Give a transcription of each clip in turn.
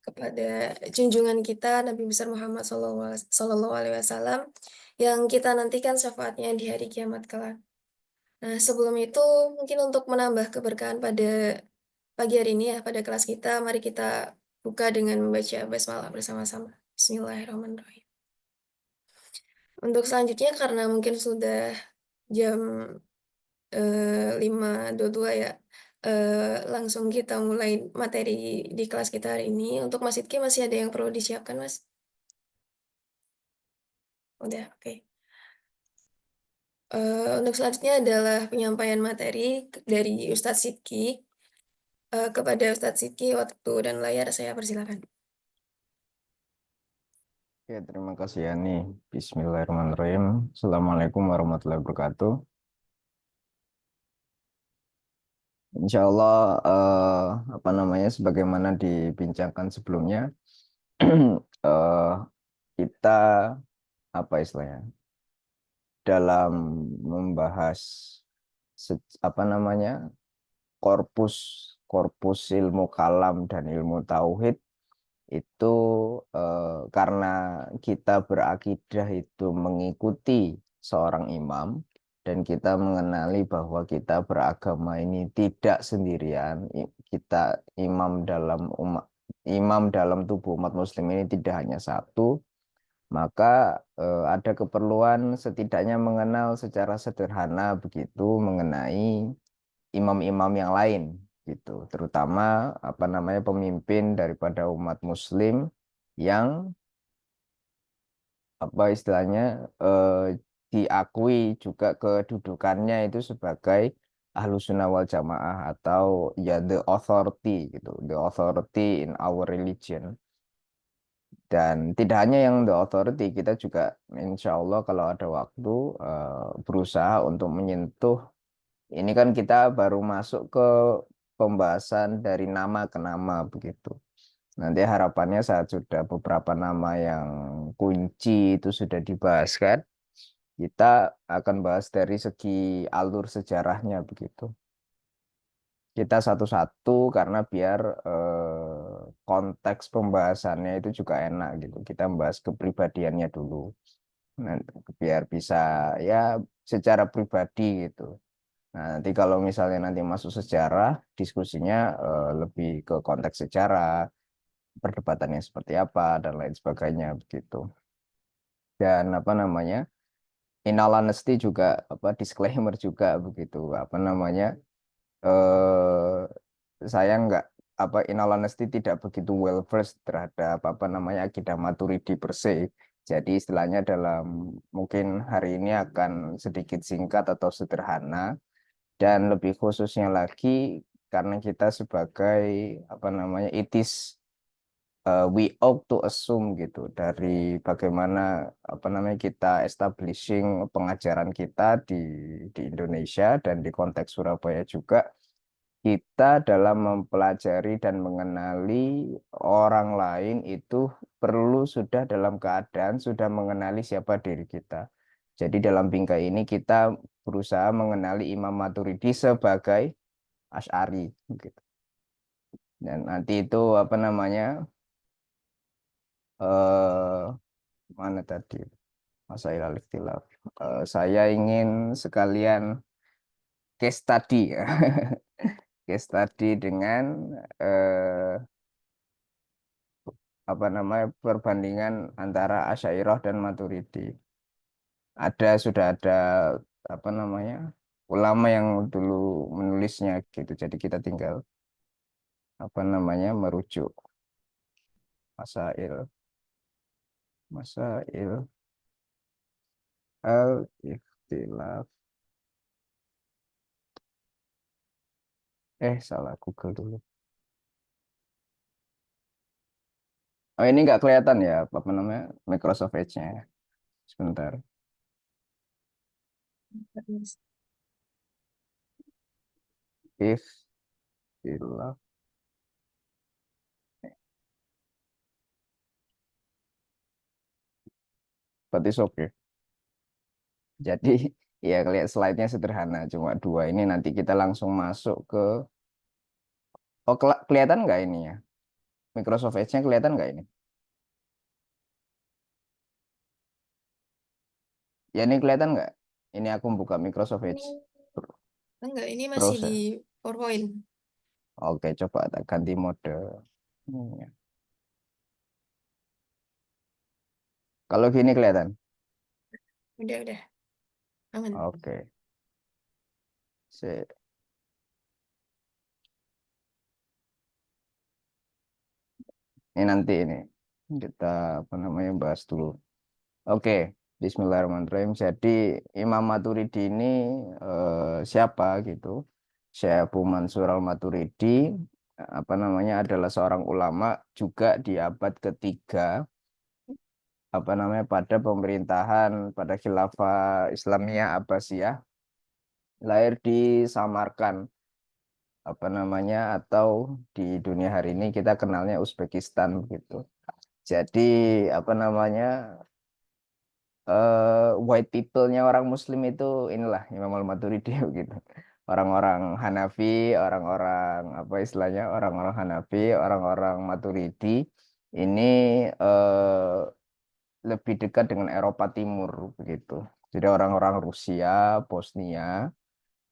kepada junjungan kita Nabi besar Muhammad Sallallahu Alaihi Wasallam yang kita nantikan syafaatnya di hari kiamat kelak. Nah, sebelum itu mungkin untuk menambah keberkahan pada pagi hari ini ya, pada kelas kita, mari kita buka dengan membaca basmalah bersama-sama. Bismillahirrahmanirrahim. Untuk selanjutnya karena mungkin sudah jam 5.22 ya, langsung kita mulai materi di kelas kita hari ini. Untuk Mas Idki masih ada yang perlu disiapkan, Mas? Udah, oke. Untuk selanjutnya adalah penyampaian materi dari Ustadz Sidki. Kepada Ustadz Sidki, waktu dan layar saya persilakan. Oke, terima kasih Yani. Bismillahirrahmanirrahim. Assalamualaikum warahmatullahi wabarakatuh. Insya Allah, apa namanya, sebagaimana dibincangkan sebelumnya, eh, kita apa istilahnya dalam membahas apa namanya korpus korpus ilmu kalam dan ilmu tauhid itu karena kita berakidah itu mengikuti seorang imam dan kita mengenali bahwa kita beragama ini tidak sendirian, kita imam dalam tubuh umat muslim ini tidak hanya satu, maka ada keperluan setidaknya mengenal secara sederhana begitu mengenai imam-imam yang lain gitu, terutama apa namanya pemimpin daripada umat muslim yang apa istilahnya diakui juga kedudukannya itu sebagai Ahlus Sunnah wal Jamaah atau ya the authority gitu, the authority in our religion. Dan tidak hanya yang the authority, kita juga insya Allah kalau ada waktu berusaha untuk menyentuh. Ini kan kita baru masuk ke pembahasan dari nama ke nama begitu. Nanti harapannya saat sudah beberapa nama yang kunci itu sudah dibahas kan, kita akan bahas dari segi alur sejarahnya begitu. Kita satu-satu karena biar konteks pembahasannya itu juga enak gitu. Kita membahas kepribadiannya dulu. Nah, biar bisa ya secara pribadi gitu. Nah, nanti kalau misalnya nanti masuk sejarah, diskusinya lebih ke konteks sejarah, perdebatannya seperti apa, dan lain sebagainya begitu. Dan apa namanya, in all honesty juga, apa disclaimer juga begitu, apa namanya, saya nggak, apa in all honesty tidak begitu well versed terhadap apa namanya akidah Maturidi per se. Jadi istilahnya dalam mungkin hari ini akan sedikit singkat atau sederhana. Dan lebih khususnya lagi karena kita sebagai apa namanya we ought to assume gitu dari bagaimana apa namanya kita establishing pengajaran kita di Indonesia dan di konteks Surabaya juga, kita dalam mempelajari dan mengenali orang lain itu perlu sudah dalam keadaan sudah mengenali siapa diri kita. Jadi dalam bingkai ini kita berusaha mengenali Imam Maturidi sebagai Asy'ari gitu. Dan nanti itu apa namanya eh mana tadi Masail al-Ikhtilaf. Saya ingin sekalian case study ya. Case study dengan eh, apa namanya perbandingan antara Asy'ariyah dan Maturidi. Sudah ada apa namanya ulama yang dulu menulisnya gitu. Jadi kita tinggal apa namanya merujuk Masail Masail al-Ikhtilaf. Salah Google dulu. Oh, ini nggak kelihatan ya apa namanya Microsoft Edge-nya. Sebentar. Ikhtilaf. Berarti oke. Jadi ya kelihatan slide-nya sederhana, cuma dua. Ini nanti kita langsung masuk ke, oh kelihatan nggak ini ya? Microsoft Edge-nya kelihatan nggak ini? Ya ini kelihatan nggak? Ini aku buka Microsoft Ini Edge enggak, ini masih di browser. PowerPoint. Oke, coba tak ganti mode. Ya. Kalau gini kelihatan. Udah, aman. Oke. Sip. Ini nanti ini kita apa namanya bahas dulu. Oke, Bismillahirrahmanirrahim. Jadi Imam Maturidi ini siapa gitu? Syekh Abu Mansur Al-Maturidi apa namanya adalah seorang ulama juga di abad ketiga apa namanya pada pemerintahan pada khilafah Islamiyah Abbasiyah, lahir di Samarkand apa namanya atau di dunia hari ini kita kenalnya Uzbekistan gitu. Jadi apa namanya white people-nya orang Muslim itu inilah Imam Al-Maturidi gitu. Orang-orang Hanafi, orang-orang apa istilahnya, orang-orang Hanafi, orang-orang Maturidi ini lebih dekat dengan Eropa Timur begitu. Jadi orang-orang Rusia, Bosnia,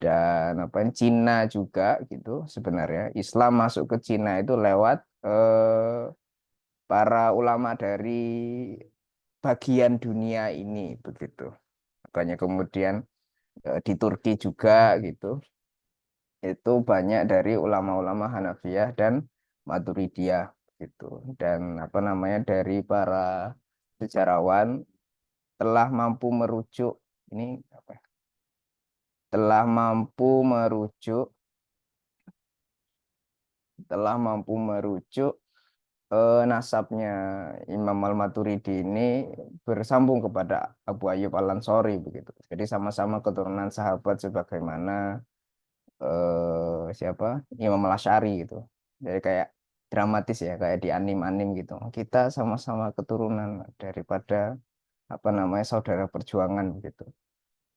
dan apa Cina juga gitu sebenarnya. Islam masuk ke Cina itu lewat para ulama dari bagian dunia ini begitu. Makanya kemudian di Turki juga gitu. Itu banyak dari ulama-ulama Hanafiyah dan Maturidiyah gitu. Dan apa namanya dari para sejarawan telah mampu merujuk ini apa? Telah mampu merujuk telah mampu merujuk nasabnya Imam Al-Maturidi ini bersambung kepada Abu Ayyub Al-Ansori begitu. Jadi sama-sama keturunan sahabat sebagaimana siapa Imam Al-Asy'ari gitu. Jadi kayak dramatis ya, kayak di anim-anim gitu. Kita sama-sama keturunan daripada apa namanya saudara perjuangan begitu.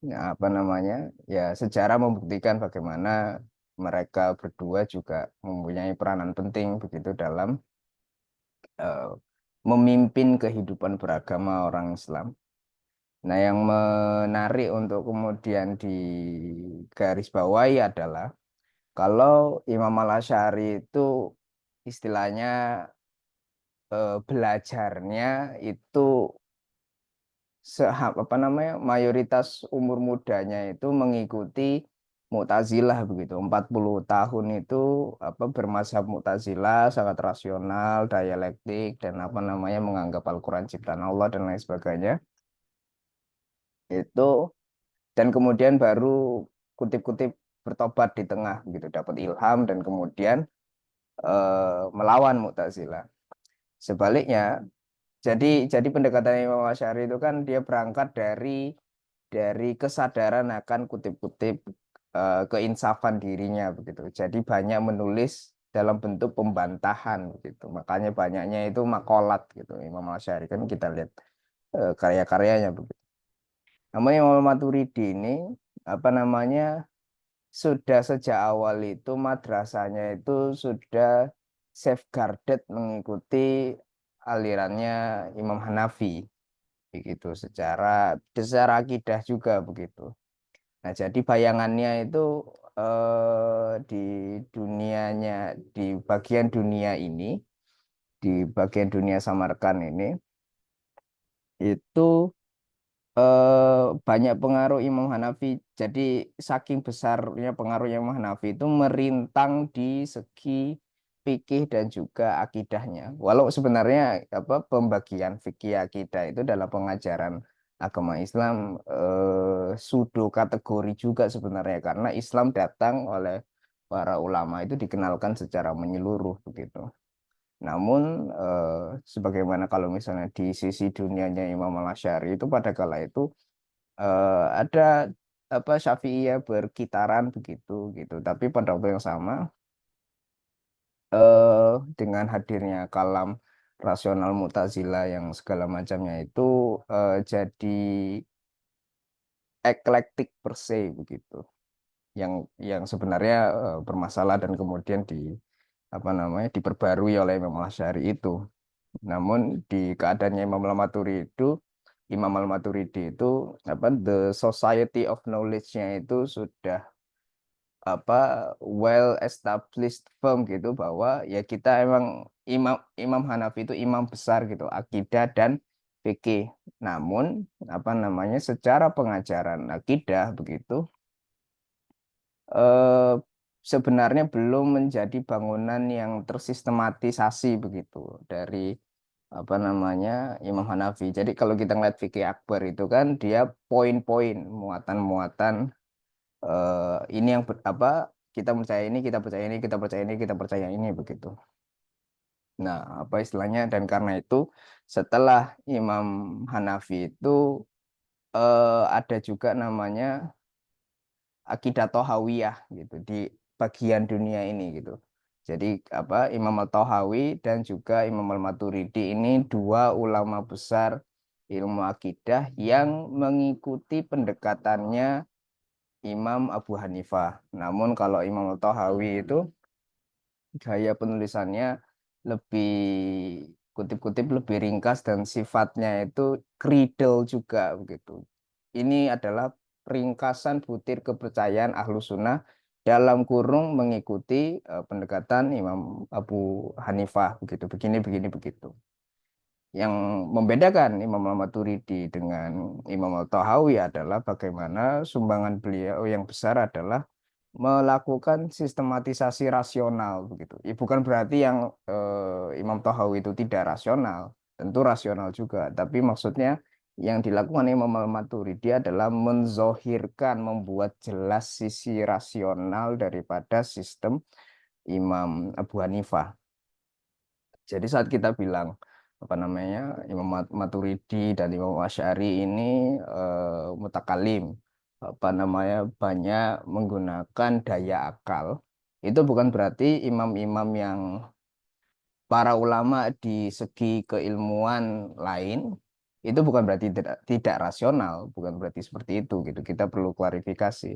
Nah, apa namanya? Ya sejarah membuktikan bagaimana mereka berdua juga mempunyai peranan penting begitu dalam eh, memimpin kehidupan beragama orang Islam. Nah, yang menarik untuk kemudian digarisbawahi adalah kalau Imam Al-Asy'ari itu istilahnya belajarnya itu apa namanya mayoritas umur mudanya itu mengikuti Mu'tazilah begitu. 40 tahun itu apa bermazhab Mu'tazilah sangat rasional, dialektik dan apa namanya menganggap Al-Qur'an ciptaan Allah dan lain sebagainya. Itu dan kemudian baru kutip-kutip bertobat di tengah gitu, dapat ilham dan kemudian melawan Mu'tazilah. Sebaliknya, jadi pendekatan Imam Asy'ari itu kan dia berangkat dari kesadaran akan kutip-kutip keinsafan dirinya begitu. Jadi banyak menulis dalam bentuk pembantahan gitu. Makanya banyaknya itu makolat gitu. Imam Asy'ari kan kita lihat karya-karyanya begitu. Namun Imam Maturidi ini apa namanya sudah sejak awal itu madrasahnya itu sudah safeguarded mengikuti alirannya Imam Hanafi begitu secara akidah juga begitu. Nah, jadi bayangannya itu di dunianya di bagian dunia ini di bagian dunia Samarkand ini itu banyak pengaruh Imam Hanafi. Jadi saking besarnya pengaruh Imam Hanafi itu merintang di segi fikih dan juga akidahnya. Walau sebenarnya apa pembagian fikih akidah itu dalam pengajaran agama Islam pseudo kategori juga sebenarnya karena Islam datang oleh para ulama itu dikenalkan secara menyeluruh begitu. Namun sebagaimana kalau misalnya di sisi dunianya Imam Al-Asy'ari itu pada kala itu ada apa Syafi'iyah berkitaran begitu gitu. Tapi pada waktu yang sama dengan hadirnya kalam rasional Mu'tazilah yang segala macamnya itu jadi eklektik per se begitu. Yang sebenarnya bermasalah dan kemudian apa namanya diperbarui oleh Imam Al-Asy'ari itu. Namun di keadaannya Imam Al-Maturidi itu apa the society of knowledge-nya itu sudah apa well established firm gitu bahwa ya kita emang Imam Imam Hanafi itu imam besar gitu akidah dan fikih. Namun apa namanya secara pengajaran akidah begitu eh, sebenarnya belum menjadi bangunan yang tersistematisasi begitu dari apa namanya Imam Hanafi. Jadi kalau kita ngeliat fikih Akbar itu kan dia poin-poin muatan-muatan ini yang apa kita percaya ini, kita percaya ini, kita percaya ini, kita percaya ini begitu. Nah, apa istilahnya dan karena itu setelah Imam Hanafi itu ada juga namanya akidah Tohawiyah gitu di bagian dunia ini gitu. Jadi apa Imam Al-Tohawi dan juga Imam Al-Maturidi ini dua ulama besar ilmu akidah yang mengikuti pendekatannya Imam Abu Hanifah. Namun kalau Imam Al-Tohawi itu gaya penulisannya lebih kutip-kutip lebih ringkas dan sifatnya itu kridel juga begitu. Ini adalah ringkasan butir kepercayaan ahlu sunnah dalam kurung mengikuti pendekatan Imam Abu Hanifah begitu. Begini, begini, begitu. Yang membedakan Imam Al-Maturidi dengan Imam Al-Tahawi adalah bagaimana sumbangan beliau yang besar adalah melakukan sistematisasi rasional begitu. Ya, bukan berarti yang Imam Tahawi itu tidak rasional, tentu rasional juga. Tapi maksudnya yang dilakukan Imam Al-Maturidi adalah menzohirkan, membuat jelas sisi rasional daripada sistem Imam Abu Hanifah. Jadi saat kita bilang apa namanya Imam Maturidi dan Imam Asy'ari ini mutakalim, apa namanya banyak menggunakan daya akal. Itu bukan berarti imam-imam yang para ulama di segi keilmuan lain itu bukan berarti tidak rasional, bukan berarti seperti itu gitu. Kita perlu klarifikasi.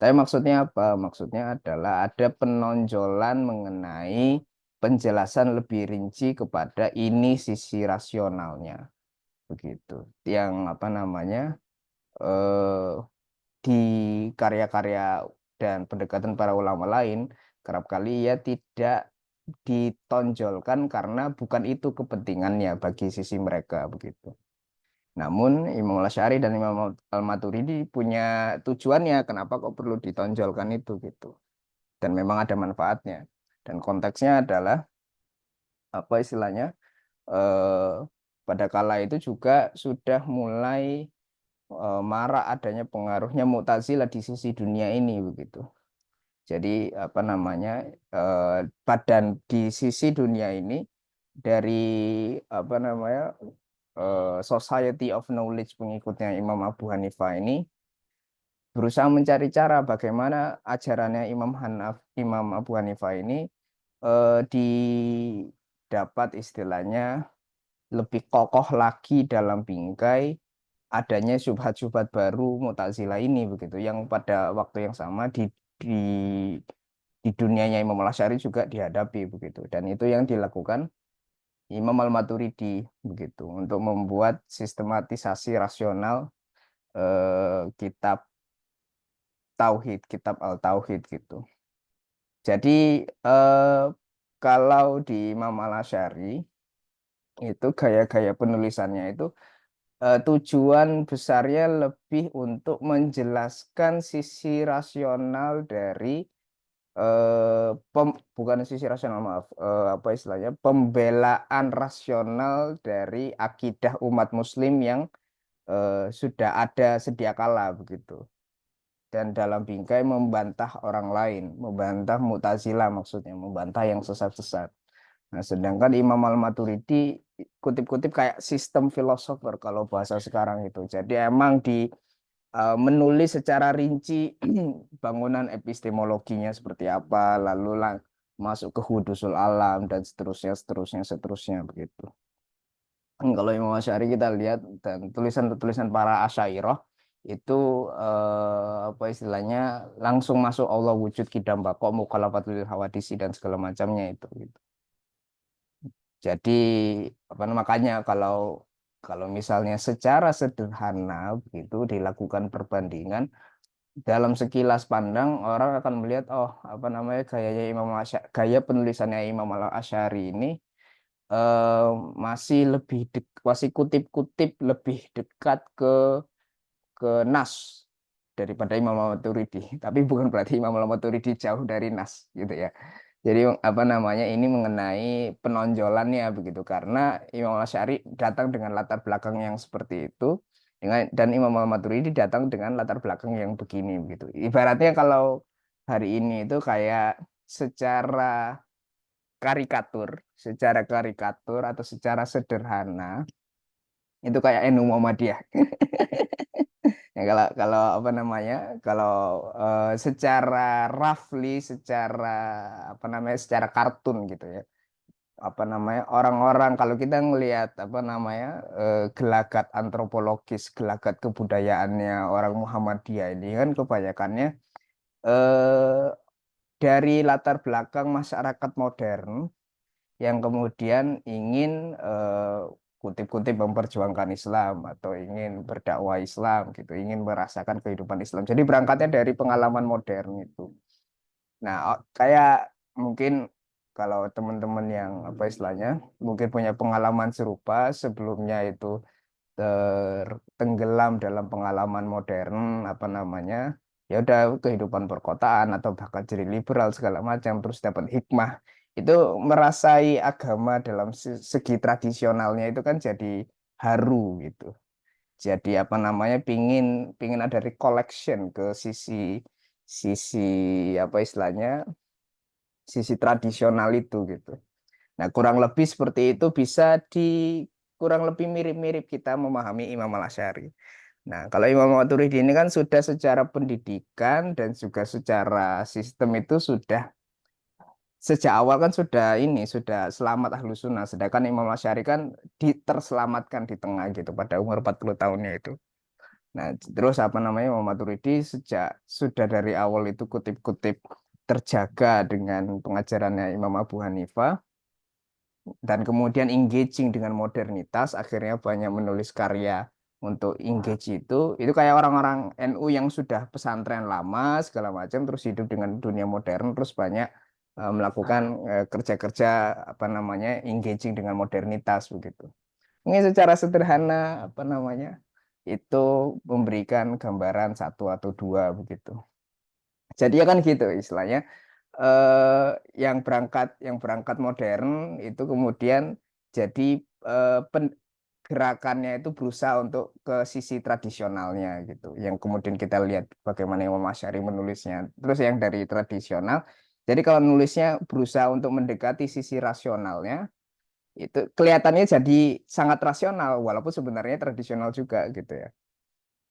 Tapi maksudnya apa? Maksudnya adalah ada penonjolan mengenai penjelasan lebih rinci kepada ini sisi rasionalnya, begitu. Yang apa namanya eh, di karya-karya dan pendekatan para ulama lain kerap kali ya tidak ditonjolkan karena bukan itu kepentingannya bagi sisi mereka, begitu. Namun Imam Al-Asy'ari dan Imam Al-Maturidi punya tujuannya kenapa kok perlu ditonjolkan itu gitu. Dan memang ada manfaatnya. Dan konteksnya adalah apa istilahnya? eh, pada kala itu juga sudah mulai marak adanya pengaruhnya Mu'tazilah di sisi dunia ini begitu. Jadi apa namanya? Badan di sisi dunia ini dari apa namanya? Society of Knowledge pengikutnya Imam Abu Hanifah ini berusaha mencari cara bagaimana ajarannya Imam Abu Hanifah ini didapat istilahnya lebih kokoh lagi dalam bingkai adanya syubhat-syubhat baru Mu'tazilah ini begitu yang pada waktu yang sama di di dunianya Imam Al-Asy'ari juga dihadapi begitu dan itu yang dilakukan Imam Al-Maturidi begitu untuk membuat sistematisasi rasional kitab Tauhid, kitab Al-Tauhid gitu. Jadi eh, kalau di Imam Al-Asy'ari itu gaya-gaya penulisannya itu tujuan besarnya lebih untuk menjelaskan sisi rasional dari bukan sisi rasional maaf apa istilahnya pembelaan rasional dari akidah umat Muslim yang sudah ada sedia kala begitu dan dalam bingkai membantah orang lain, membantah Mu'tazilah maksudnya, membantah yang sesat-sesat. Nah, sedangkan Imam Al-Maturidi kutip-kutip kayak sistem filosofer kalau bahasa sekarang itu. Jadi emang di menulis secara rinci bangunan epistemologinya seperti apa, lalu masuk ke hudusul alam dan seterusnya, seterusnya, seterusnya begitu. Kalau Imam Asy'ari kita lihat dan tulisan-tulisan para Asy'ariyah itu apa istilahnya langsung masuk Allah wujud kidam bako mukhalafatul hawadisi dan segala macamnya itu gitu. Jadi makanya kalau kalau misalnya secara sederhana begitu dilakukan perbandingan dalam sekilas pandang orang akan melihat oh gayanya gaya penulisannya Imam Al-Asy'ari ini eh, masih masih kutip-kutip lebih dekat ke nas daripada Imam Al-Maturidi. Tapi bukan berarti Imam Al-Maturidi jauh dari nas gitu ya. Jadi ini mengenai penonjolannya begitu karena Imam Al-Asy'ari datang dengan latar belakang yang seperti itu dan Imam Al-Maturidi datang dengan latar belakang yang begini begitu. Ibaratnya kalau hari ini itu kayak secara secara karikatur atau secara sederhana itu kayak NU Muhammadiyah. Ya, kalau kalau secara roughly, secara kartun gitu ya. Orang-orang kalau kita ngelihat gelagat antropologis, gelagat kebudayaannya orang Muhammadiyah ini kan kebanyakannya eh, dari latar belakang masyarakat modern yang kemudian ingin kutip-kutip memperjuangkan Islam atau ingin berdakwah Islam gitu, ingin merasakan kehidupan Islam. Jadi berangkatnya dari pengalaman modern itu. Nah, kayak mungkin kalau teman-teman yang istilahnya mungkin punya pengalaman serupa sebelumnya itu tertenggelam dalam pengalaman modern ya udah kehidupan perkotaan atau bahkan jadi liberal segala macam terus dapat hikmah itu merasai agama dalam segi tradisionalnya itu kan jadi haru gitu jadi pingin pingin ada recollection ke sisi sisi istilahnya sisi tradisional itu gitu. Nah, kurang lebih seperti itu bisa kurang lebih mirip-mirip kita memahami Imam Al-Asy'ari. Nah, kalau Imam Maturidi ini kan sudah secara pendidikan dan juga secara sistem itu sudah sejak awal kan sudah selamat Ahlus Sunnah. Sedangkan Imam Al-Asy'ari kan terselamatkan di tengah gitu pada umur 40 tahunnya itu. Nah, terus Imam Maturidi sudah dari awal itu kutip-kutip terjaga dengan pengajarannya Imam Abu Hanifah dan kemudian engaging dengan modernitas akhirnya banyak menulis karya untuk engage itu kayak orang-orang NU yang sudah pesantren lama segala macam terus hidup dengan dunia modern terus banyak melakukan kerja-kerja engaging dengan modernitas begitu. Ini secara sederhana itu memberikan gambaran satu atau dua begitu. Jadi ya kan gitu istilahnya eh, yang berangkat modern itu kemudian jadi gerakannya itu berusaha untuk ke sisi tradisionalnya gitu. Yang kemudian kita lihat bagaimana Imam Asy'ari menulisnya. Terus yang dari tradisional, jadi kalau nulisnya berusaha untuk mendekati sisi rasionalnya, itu kelihatannya jadi sangat rasional walaupun sebenarnya tradisional juga gitu ya.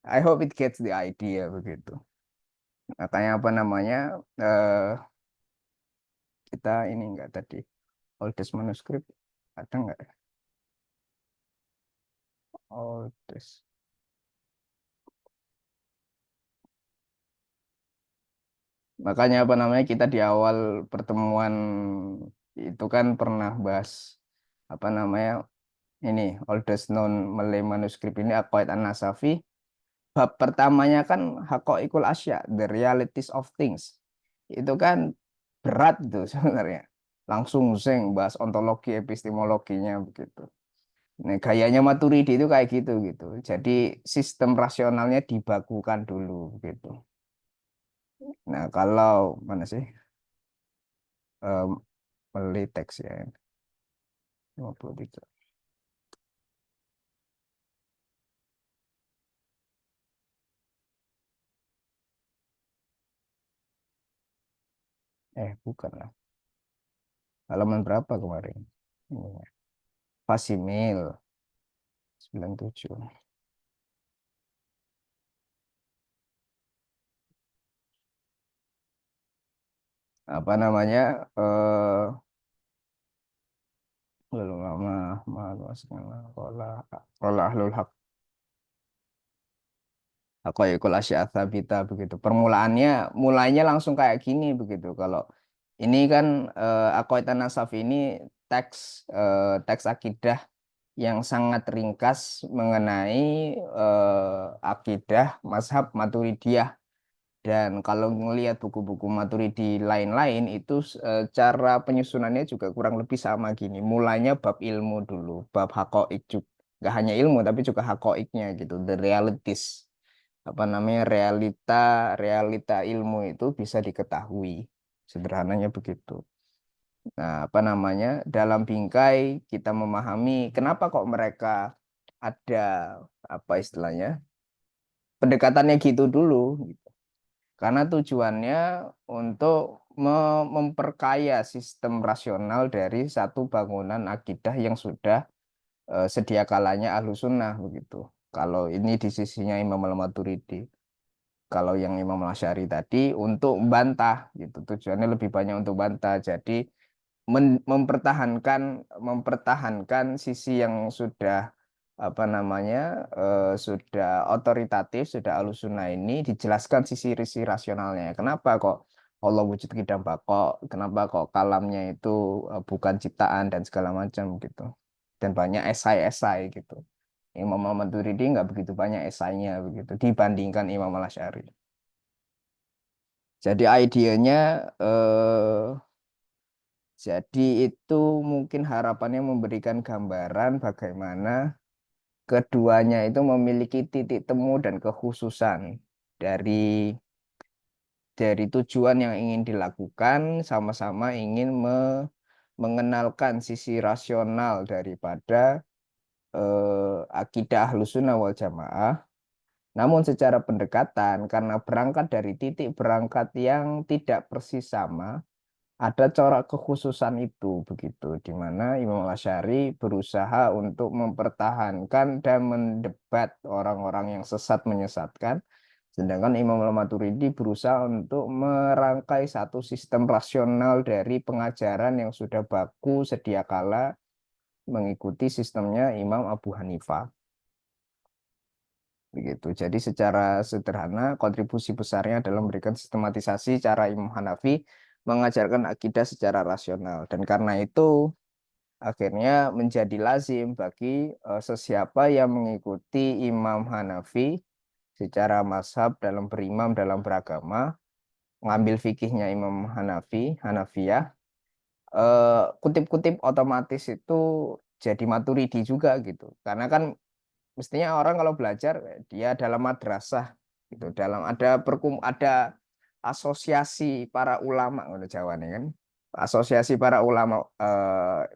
I hope it gets the idea begitu. Makanya eh, kita ini enggak tadi oldest manuscript ada enggak ya? Oldest. Makanya kita di awal pertemuan itu kan pernah bahas apa namanya ini oldest known Malay manuscript ini Aqaid An-Nasafi. Bab pertamanya kan Haqaiqul Asya, the realities of things. Itu kan berat itu sebenarnya. Langsung zeng bahas ontologi epistemologinya begitu. Nah, gayanya Maturidi itu kayak gitu gitu. Jadi sistem rasionalnya dibakukan dulu gitu. Nah, kalau mana sih? Em, Beli teks ya. 53. Bukan lah. Halaman berapa kemarin? Ini ya. Fasimil 97. Apa namanya? Eh lalu lama malu kola kola ahlul haq Haqaiqul Asy'atsabita begitu. Permulaannya mulainya langsung kayak gini begitu. Kalau ini kan Aqaid An-Nasaf ini teks akidah yang sangat ringkas mengenai akidah mazhab Maturidiyah. Dan kalau ngelihat buku-buku Maturidi lain-lain itu cara penyusunannya juga kurang lebih sama gini. Mulainya bab ilmu dulu, bab haqa'iq juga. Nggak hanya ilmu tapi juga haqa'iqnya gitu, the realities. Apa namanya realita realita ilmu itu bisa diketahui. Sederhananya begitu. Nah, apa namanya dalam bingkai kita memahami kenapa kok mereka ada apa istilahnya pendekatannya gitu dulu. Karena tujuannya untuk memperkaya sistem rasional dari satu bangunan akidah yang sudah sedia kalanya ahlu sunnah begitu. Kalau ini di sisinya Imam Al-Maturidi. Kalau yang Imam Al-Asy'ari tadi untuk membantah gitu. Tujuannya lebih banyak untuk bantah. Jadi mempertahankan sisi yang sudah apa namanya sudah otoritatif, sudah alusuna ini dijelaskan sisi rasionalnya. Kenapa kok Allah wujud kidam bakok? Kenapa kok kalamnya itu bukan ciptaan dan segala macam gitu. Dan banyak esai-esai gitu. Imam Muhammad Maturidi nggak begitu banyak esainya begitu dibandingkan Imam Al-Asy'ari. Jadi idenya jadi itu mungkin harapannya memberikan gambaran bagaimana keduanya itu memiliki titik temu dan kekhususan dari tujuan yang ingin dilakukan, sama-sama ingin mengenalkan sisi rasional daripada akidah Ahlus Sunnah wal Jamaah. Namun secara pendekatan karena berangkat dari titik berangkat yang tidak persis sama, ada corak kekhususan itu begitu, di mana Imam Asy'ari berusaha untuk mempertahankan dan mendebat orang-orang yang sesat menyesatkan, sedangkan Imam Al-Maturidi berusaha untuk merangkai satu sistem rasional dari pengajaran yang sudah baku sedia kala mengikuti sistemnya Imam Abu Hanifah. Begitu. Jadi secara sederhana kontribusi besarnya adalah memberikan sistematisasi cara Imam Hanafi mengajarkan akidah secara rasional. Dan karena itu akhirnya menjadi lazim bagi sesiapa yang mengikuti Imam Hanafi secara mazhab dalam berimam dalam beragama, ngambil fikihnya Imam Hanafi, Hanafiyah, kutip-kutip otomatis itu jadi Maturidi juga gitu. Karena kan mestinya orang kalau belajar dia dalam madrasah gitu, dalam ada asosiasi para ulama udah Jawa nih kan. Asosiasi para ulama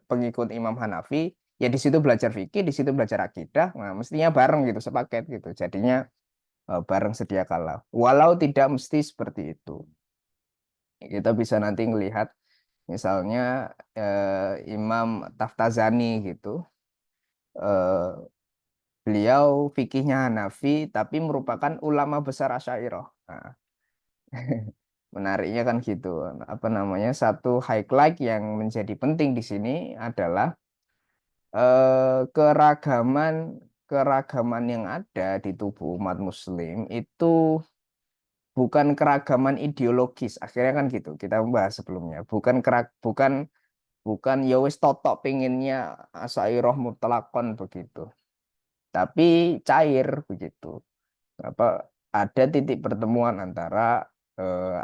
pengikut Imam Hanafi, ya di situ belajar fikih, di situ belajar akidah, nah mestinya bareng gitu, sepaket gitu. Jadinya bareng sedia kala. Walau tidak mesti seperti itu. Kita bisa nanti melihat misalnya Imam Taftazani gitu. eh, Beliau fikihnya Hanafi tapi merupakan ulama besar Asy'ariyah. Nah, menariknya kan gitu. Apa namanya? Satu highlight yang menjadi penting di sini adalah keragaman keragaman yang ada di tubuh umat Muslim itu bukan keragaman ideologis. Akhirnya kan gitu. Kita membahas sebelumnya. Bukan bukan ya wis totok pengennya Asy'ariyah mutlakon begitu. Tapi cair begitu. Apa ada titik pertemuan antara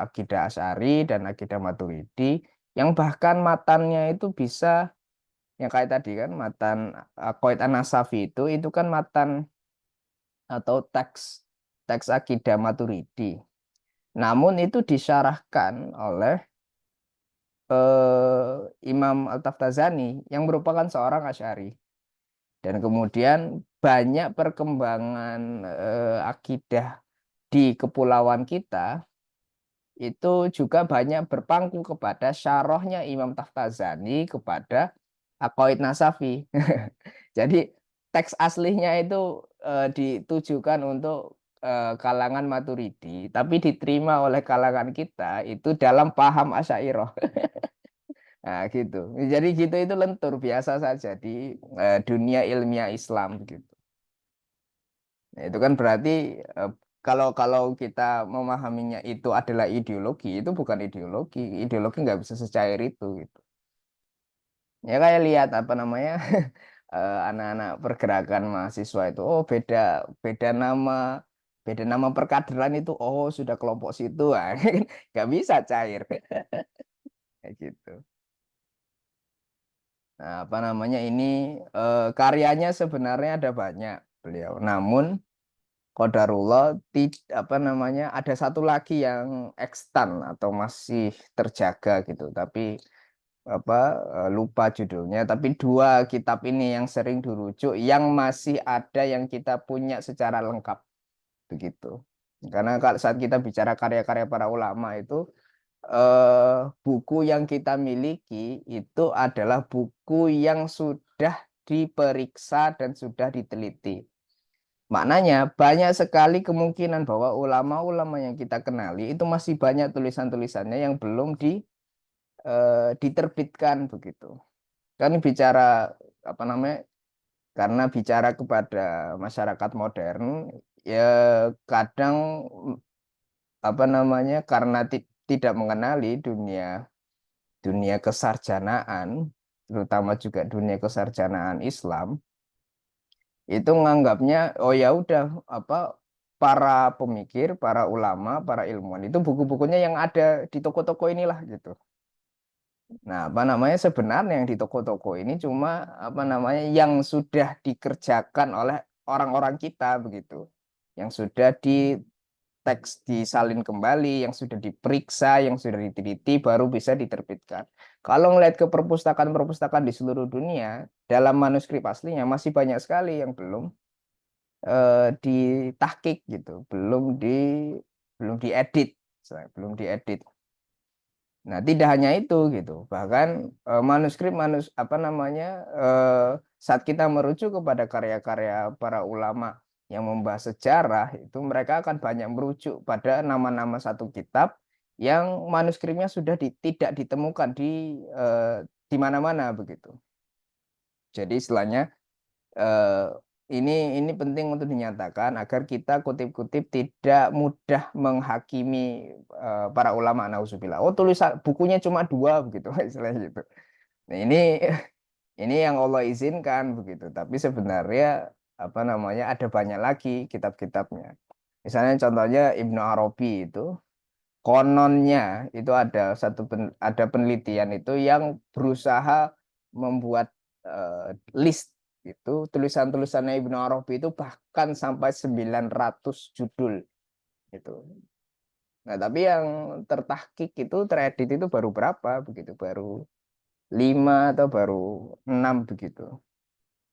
akidah Asy'ari dan akidah Maturidi yang bahkan matannya itu bisa yang kayak tadi kan matan Aqaid An-Nasafi itu kan matan atau teks akidah Maturidi. Namun itu disyarahkan oleh Imam Al-Taftazani yang merupakan seorang Asy'ari. Dan kemudian banyak perkembangan akidah di kepulauan kita itu juga banyak berpangku kepada syarahnya Imam Taftazani kepada Aqaid Nasafi. Jadi teks aslinya itu ditujukan untuk kalangan Maturidi, tapi diterima oleh kalangan kita itu dalam paham Asy'ariyah. Nah, gitu. Jadi gitu itu lentur biasa saja di dunia ilmiah Islam gitu. Nah, itu kan berarti kalau kalau kita memahaminya itu adalah ideologi, itu bukan ideologi. Ideologi nggak bisa secair itu gitu. Ya kayak lihat apa namanya anak-anak pergerakan mahasiswa itu, oh beda beda nama beda nama perkaderan itu, oh sudah kelompok situ, ah. Nggak bisa cair kayak gitu. Nah, apa namanya ini karyanya sebenarnya ada banyak beliau, namun qadarullah apa namanya ada satu lagi yang ekstan atau masih terjaga gitu, tapi apa lupa judulnya, tapi dua kitab ini yang sering dirujuk yang masih ada yang kita punya secara lengkap begitu. Karena kalau saat kita bicara karya-karya para ulama itu buku yang kita miliki itu adalah buku yang sudah diperiksa dan sudah diteliti. Maknanya banyak sekali kemungkinan bahwa ulama-ulama yang kita kenali itu masih banyak tulisan-tulisannya yang belum diterbitkan begitu. Kan bicara apa namanya? Karena bicara kepada masyarakat modern ya kadang apa namanya? Karena tidak mengenali dunia dunia kesarjanaan, terutama juga dunia kesarjanaan Islam, itu nganggapnya oh ya udah apa para pemikir, para ulama, para ilmuwan itu buku-bukunya yang ada di toko-toko inilah gitu. Nah, apa namanya sebenarnya yang di toko-toko ini cuma apa namanya yang sudah dikerjakan oleh orang-orang kita begitu. Yang sudah di teks disalin kembali, yang sudah diperiksa, yang sudah diteliti baru bisa diterbitkan. Kalau ngelihat ke perpustakaan-perpustakaan di seluruh dunia, dalam manuskrip aslinya masih banyak sekali yang ditahkik gitu, belum diedit, belum diedit. Nah, tidak hanya itu gitu. Bahkan apa namanya eh, saat kita merujuk kepada karya-karya para ulama yang membahas sejarah itu mereka akan banyak merujuk pada nama-nama satu kitab yang manuskripnya sudah tidak ditemukan eh, di mana-mana begitu. Jadi istilahnya eh, ini penting untuk dinyatakan agar kita kutip-kutip tidak mudah menghakimi para ulama nauzubillah. Oh, tulisan bukunya cuma dua begitu istilahnya gitu. Nah, ini yang Allah izinkan begitu. Tapi sebenarnya apa namanya ada banyak lagi kitab-kitabnya. Misalnya contohnya Ibnu Arabi itu kononnya itu ada penelitian itu yang berusaha membuat list itu tulisan-tulisannya Ibnu Arabi itu bahkan sampai 900 judul itu. Nah, tapi yang tertahkik itu teredit itu baru berapa begitu, baru 5 atau baru 6 begitu.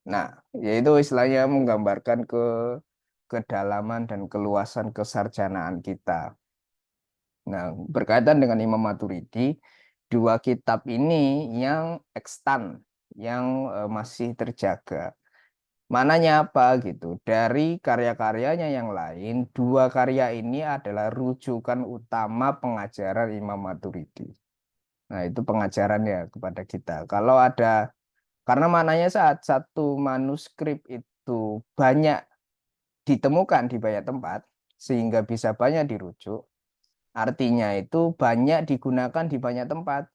Nah, yaitu istilahnya menggambarkan kedalaman dan keluasan kesarjanaan kita. Nah, berkaitan dengan Imam Maturidi, dua kitab ini yang ekstan, yang masih terjaga. Mananya apa gitu? Dari karya-karyanya yang lain, dua karya ini adalah rujukan utama pengajaran Imam Maturidi. Nah, itu pengajarannya kepada kita. Karena mananya saat satu manuskrip itu banyak ditemukan di banyak tempat, sehingga bisa banyak dirujuk, artinya itu banyak digunakan di banyak tempat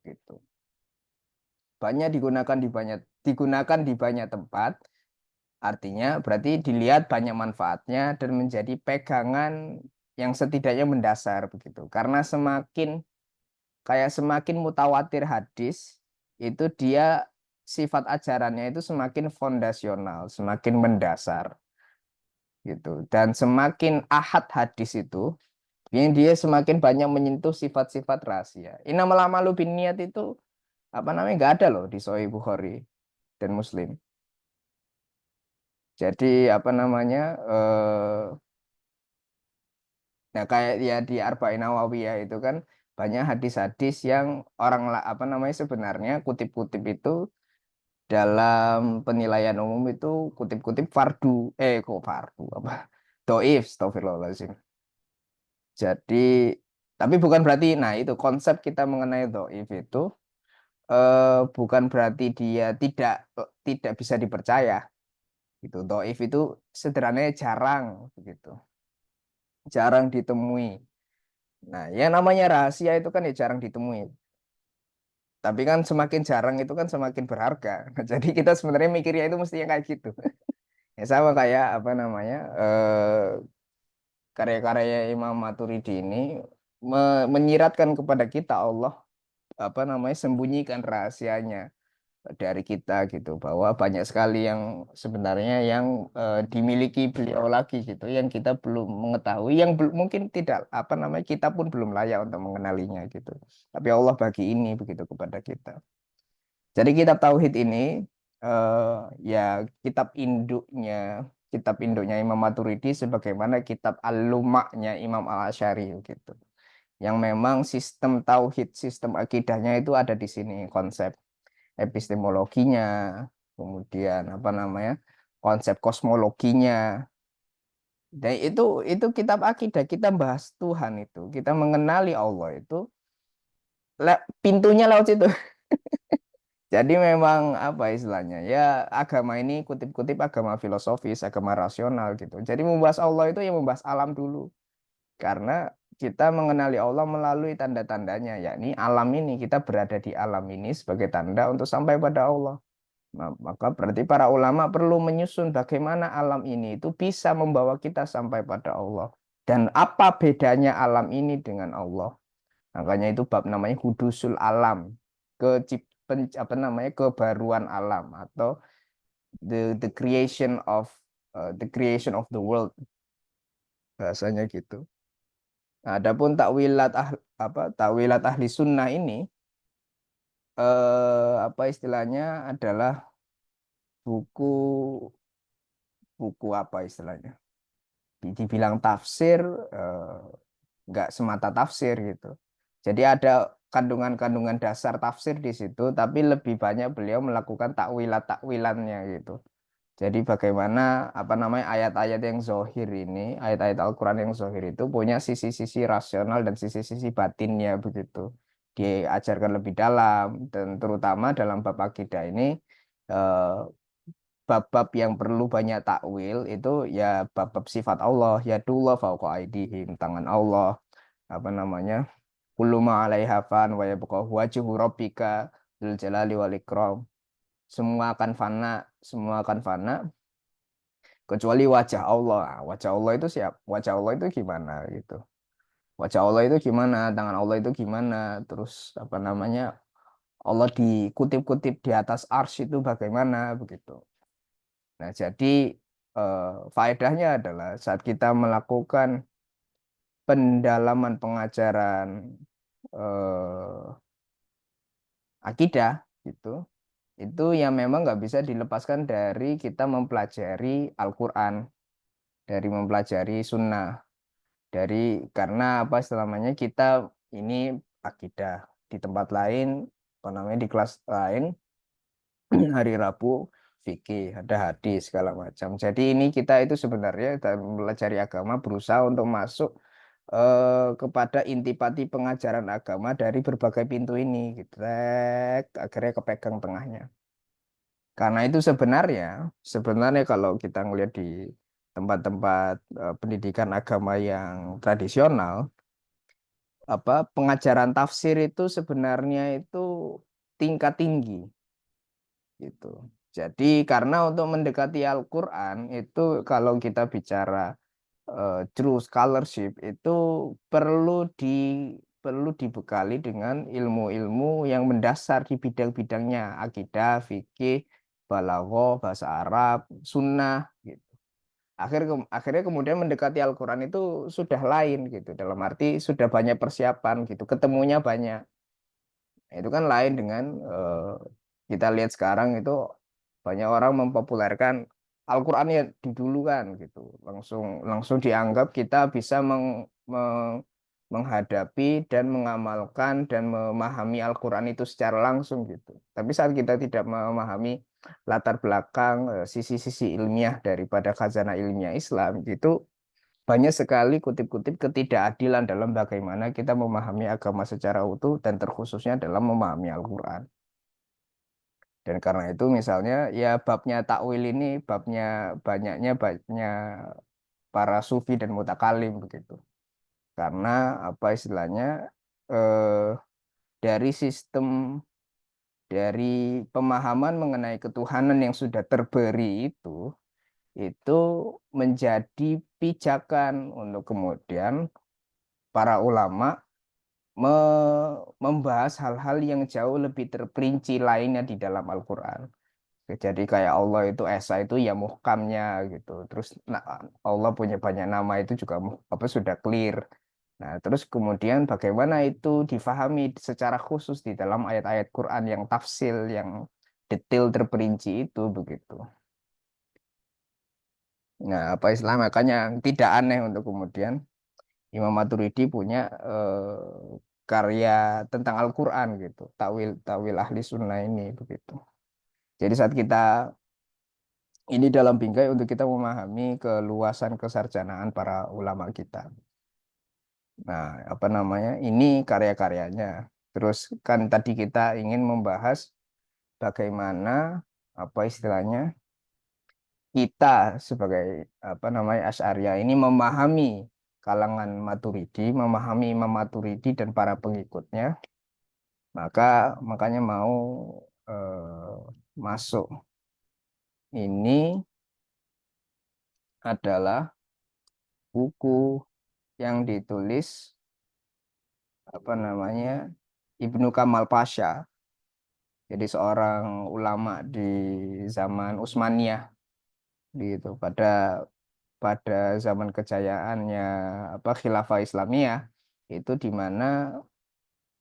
gitu. Banyak digunakan di banyak tempat, artinya berarti dilihat banyak manfaatnya dan menjadi pegangan yang setidaknya mendasar begitu. Karena semakin mutawatir hadis itu dia sifat ajarannya itu semakin fondasional, semakin mendasar gitu. Dan semakin ahad hadis itu yang dia semakin banyak menyentuh sifat-sifat rahasia. Innamal a'malu binniyat itu apa namanya nggak ada loh di Sahih Bukhari dan Muslim. Jadi apa namanya nah kayak ya di Arba'in Nawawiyah itu kan banyak hadis-hadis yang apa namanya sebenarnya kutip-kutip itu dalam penilaian umum itu kutip-kutip fardu kok fardu apa doif astagfirullahaladzim. Jadi tapi bukan berarti nah itu konsep kita mengenai doif itu bukan berarti dia tidak bisa dipercaya gitu. Doif itu sederhananya jarang begitu. jarang ditemui. Nah, ya namanya rahasia itu kan ya jarang ditemui. Tapi kan semakin jarang itu kan semakin berharga. Jadi kita sebenarnya mikirnya itu mestinya kayak gitu. Ya sama kayak apa namanya karya-karya Imam Maturidi ini menyiratkan kepada kita Allah apa namanya sembunyikan rahasianya dari kita gitu bahwa banyak sekali yang sebenarnya yang dimiliki beliau lagi gitu yang kita belum mengetahui yang mungkin tidak apa namanya kita pun belum layak untuk mengenalinya gitu tapi Allah bagi ini begitu kepada kita jadi kitab tauhid ini eh, ya kitab induknya kitab induknya Imam Maturidi sebagaimana kitab Al-Luma'nya Imam Al-Asy'ari gitu yang memang sistem tauhid sistem akidahnya itu ada di sini konsep epistemologinya, kemudian apa namanya konsep kosmologinya. Dan itu kitab akidah kita bahas Tuhan itu, kita mengenali Allah itu pintunya lewat situ. Jadi memang apa istilahnya ya agama ini kutip-kutip agama filosofis, agama rasional gitu. Jadi membahas Allah itu ya membahas alam dulu. Karena kita mengenali Allah melalui tanda-tandanya, yakni alam ini kita berada di alam ini sebagai tanda untuk sampai pada Allah. Nah, maka berarti para ulama perlu menyusun bagaimana alam ini itu bisa membawa kita sampai pada Allah. Dan apa bedanya alam ini dengan Allah. Makanya itu bab namanya hudusul alam. Apa namanya kebaruan alam atau the creation of the world bahasanya gitu. Nah, adapun takwilat ahli sunnah ini apa istilahnya adalah buku buku apa istilahnya dibilang tafsir eh, nggak semata tafsir gitu. Jadi ada kandungan-kandungan dasar tafsir di situ, tapi lebih banyak beliau melakukan takwilannya gitu. Jadi bagaimana apa namanya ayat-ayat yang zohir ini, ayat-ayat Al-Quran yang zohir itu punya sisi-sisi rasional dan sisi-sisi batinnya begitu. Diajarkan lebih dalam dan terutama dalam bab akidah ini eh, bab-bab yang perlu banyak takwil itu ya bab-bab sifat Allah ya dullah fauqa aidihim tangan Allah apa namanya kullu ma 'alaiha fan wa yabqa wajhu rabbika dzul jalali wal ikram semua akan fana kecuali wajah Allah. Nah, wajah Allah itu siap wajah Allah itu gimana gitu wajah Allah itu gimana tangan Allah itu gimana terus apa namanya Allah dikutip-kutip di atas arsy itu bagaimana begitu. Nah, jadi faedahnya adalah saat kita melakukan pendalaman pengajaran eh, akidah gitu, itu yang memang nggak bisa dilepaskan dari kita mempelajari Al-Quran, dari mempelajari Sunnah, dari karena apa selamanya kita ini akidah di tempat lain, apa namanya di kelas lain hari Rabu fikih, ada hadis segala macam. Jadi ini kita itu sebenarnya dalam mempelajari agama berusaha untuk masuk kepada intipati pengajaran agama dari berbagai pintu ini gitu. Akhirnya kepegang tengahnya. Karena itu sebenarnya kalau kita ngelihat di tempat-tempat pendidikan agama yang tradisional, apa pengajaran tafsir itu sebenarnya itu tingkat tinggi gitu. Jadi karena untuk mendekati Al-Quran itu kalau kita bicara true scholarship itu perlu di perlu dibekali dengan ilmu-ilmu yang mendasar di bidang-bidangnya akidah, fikih, balaghah, bahasa Arab, sunnah gitu. Akhirnya kemudian mendekati Al-Quran itu sudah lain gitu. Dalam arti sudah banyak persiapan gitu. Ketemunya banyak. Nah, itu kan lain dengan kita lihat sekarang itu banyak orang mempopulerkan Al-Quran ya didulukan gitu. Langsung langsung dianggap kita bisa menghadapi dan mengamalkan dan memahami Al-Quran itu secara langsung gitu. Tapi saat kita tidak memahami latar belakang sisi-sisi ilmiah daripada khazanah ilmiah Islam gitu banyak sekali kutip-kutip ketidakadilan dalam bagaimana kita memahami agama secara utuh dan terkhususnya dalam memahami Al-Quran. Dan karena itu misalnya ya babnya takwil ini babnya banyaknya para sufi dan mutakalim begitu. Karena apa istilahnya eh, dari sistem dari pemahaman mengenai ketuhanan yang sudah terberi itu menjadi pijakan untuk kemudian para ulama membahas hal-hal yang jauh lebih terperinci lainnya di dalam Al-Quran. Jadi kayak Allah itu Esa itu ya muhkamnya gitu. Terus Allah punya banyak nama itu juga apa sudah clear. Nah, terus kemudian bagaimana itu difahami secara khusus di dalam ayat-ayat Quran yang tafsil, yang detail terperinci itu begitu. Nah, apa Islam makanya tidak aneh untuk kemudian Imam Maturidi punya karya tentang Al-Quran gitu, takwil takwil ahli sunnah ini begitu. Jadi saat kita ini dalam bingkai untuk kita memahami keluasan kesarjanaan para ulama kita. Nah, apa namanya? Ini karya-karyanya. Terus kan tadi kita ingin membahas bagaimana apa istilahnya kita sebagai apa namanya Asy'ariyah ini memahami kalangan Maturidi, memahami Imam Maturidi dan para pengikutnya. Maka makanya mau masuk ini adalah buku yang ditulis apa namanya Ibnu Kamal Pasha, jadi seorang ulama di zaman Utsmaniyah gitu pada zaman kejayaannya apa Khilafah Islamiyah itu di mana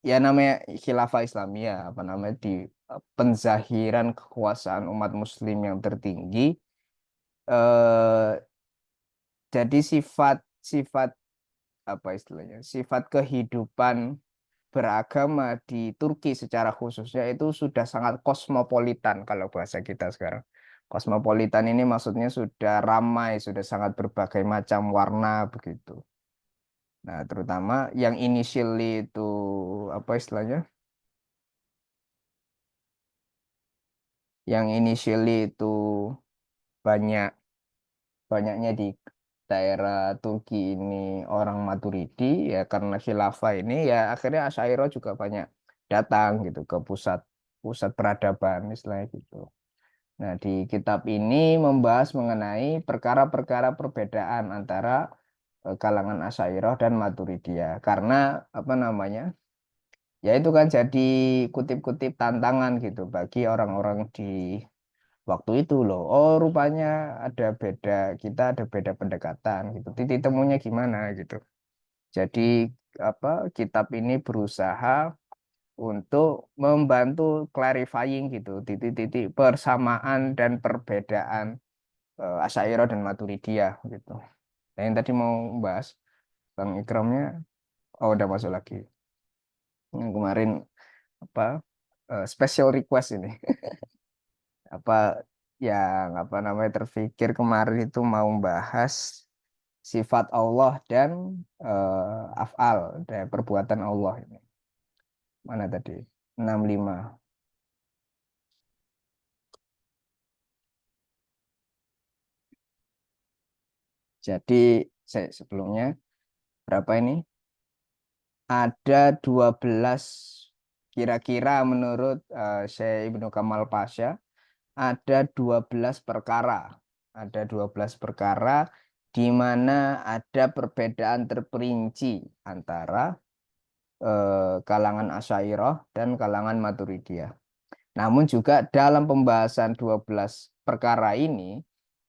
ya namanya Khilafah Islamiyah apa namanya di penzahiran kekuasaan umat Muslim yang tertinggi eh, jadi sifat apa istilahnya sifat kehidupan beragama di Turki secara khususnya itu sudah sangat kosmopolitan kalau bahasa kita sekarang. Kosmopolitan ini maksudnya sudah ramai, sudah sangat berbagai macam warna begitu. Nah, terutama yang initially itu apa istilahnya? Yang initially itu banyak banyaknya di daerah Turki ini orang Maturidi ya karena khilafah ini ya akhirnya Asy'ariyah juga banyak datang gitu ke pusat pusat peradaban istilahnya gitu. Nah, di kitab ini membahas mengenai perkara-perkara perbedaan antara kalangan Asy'ariyah dan Maturidiyah karena apa namanya? Ya itu kan jadi kutip-kutip tantangan gitu bagi orang-orang di waktu itu loh. Oh, rupanya ada beda, kita ada beda pendekatan gitu. Titik temunya gimana gitu. Jadi apa kitab ini berusaha untuk membantu clarifying gitu, titik-titik persamaan dan perbedaan Asy'ariyah dan Maturidiyah gitu. Nah, yang tadi mau bahas Bang Ikramnya, oh udah masuk lagi. Yang kemarin apa special request ini. Apa yang apa namanya terfikir kemarin itu mau membahas sifat Allah dan af'al dan perbuatan Allah ini. Mana tadi? 65. Jadi sebelumnya berapa ini? Ada 12 kira-kira menurut Syekh Ibnu Kamal Pasha ada 12 perkara. Ada 12 perkara di mana ada perbedaan terperinci antara kalangan Asy'ariyah dan kalangan Maturidiyah. Namun juga dalam pembahasan 12 perkara ini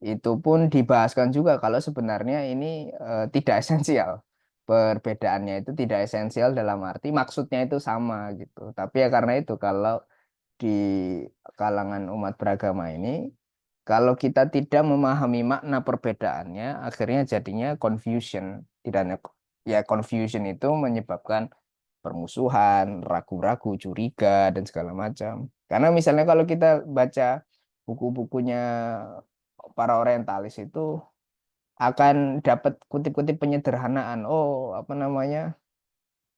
itu pun dibahaskan juga kalau sebenarnya ini tidak esensial. Perbedaannya itu tidak esensial dalam arti maksudnya itu sama gitu. Tapi ya karena itu kalau di kalangan umat beragama ini kalau kita tidak memahami makna perbedaannya akhirnya jadinya confusion. Tidak hanya ya confusion itu menyebabkan permusuhan, ragu-ragu, curiga, dan segala macam. Karena misalnya kalau kita baca buku-bukunya para orientalis itu akan dapat kutip-kutip penyederhanaan. Oh, apa namanya?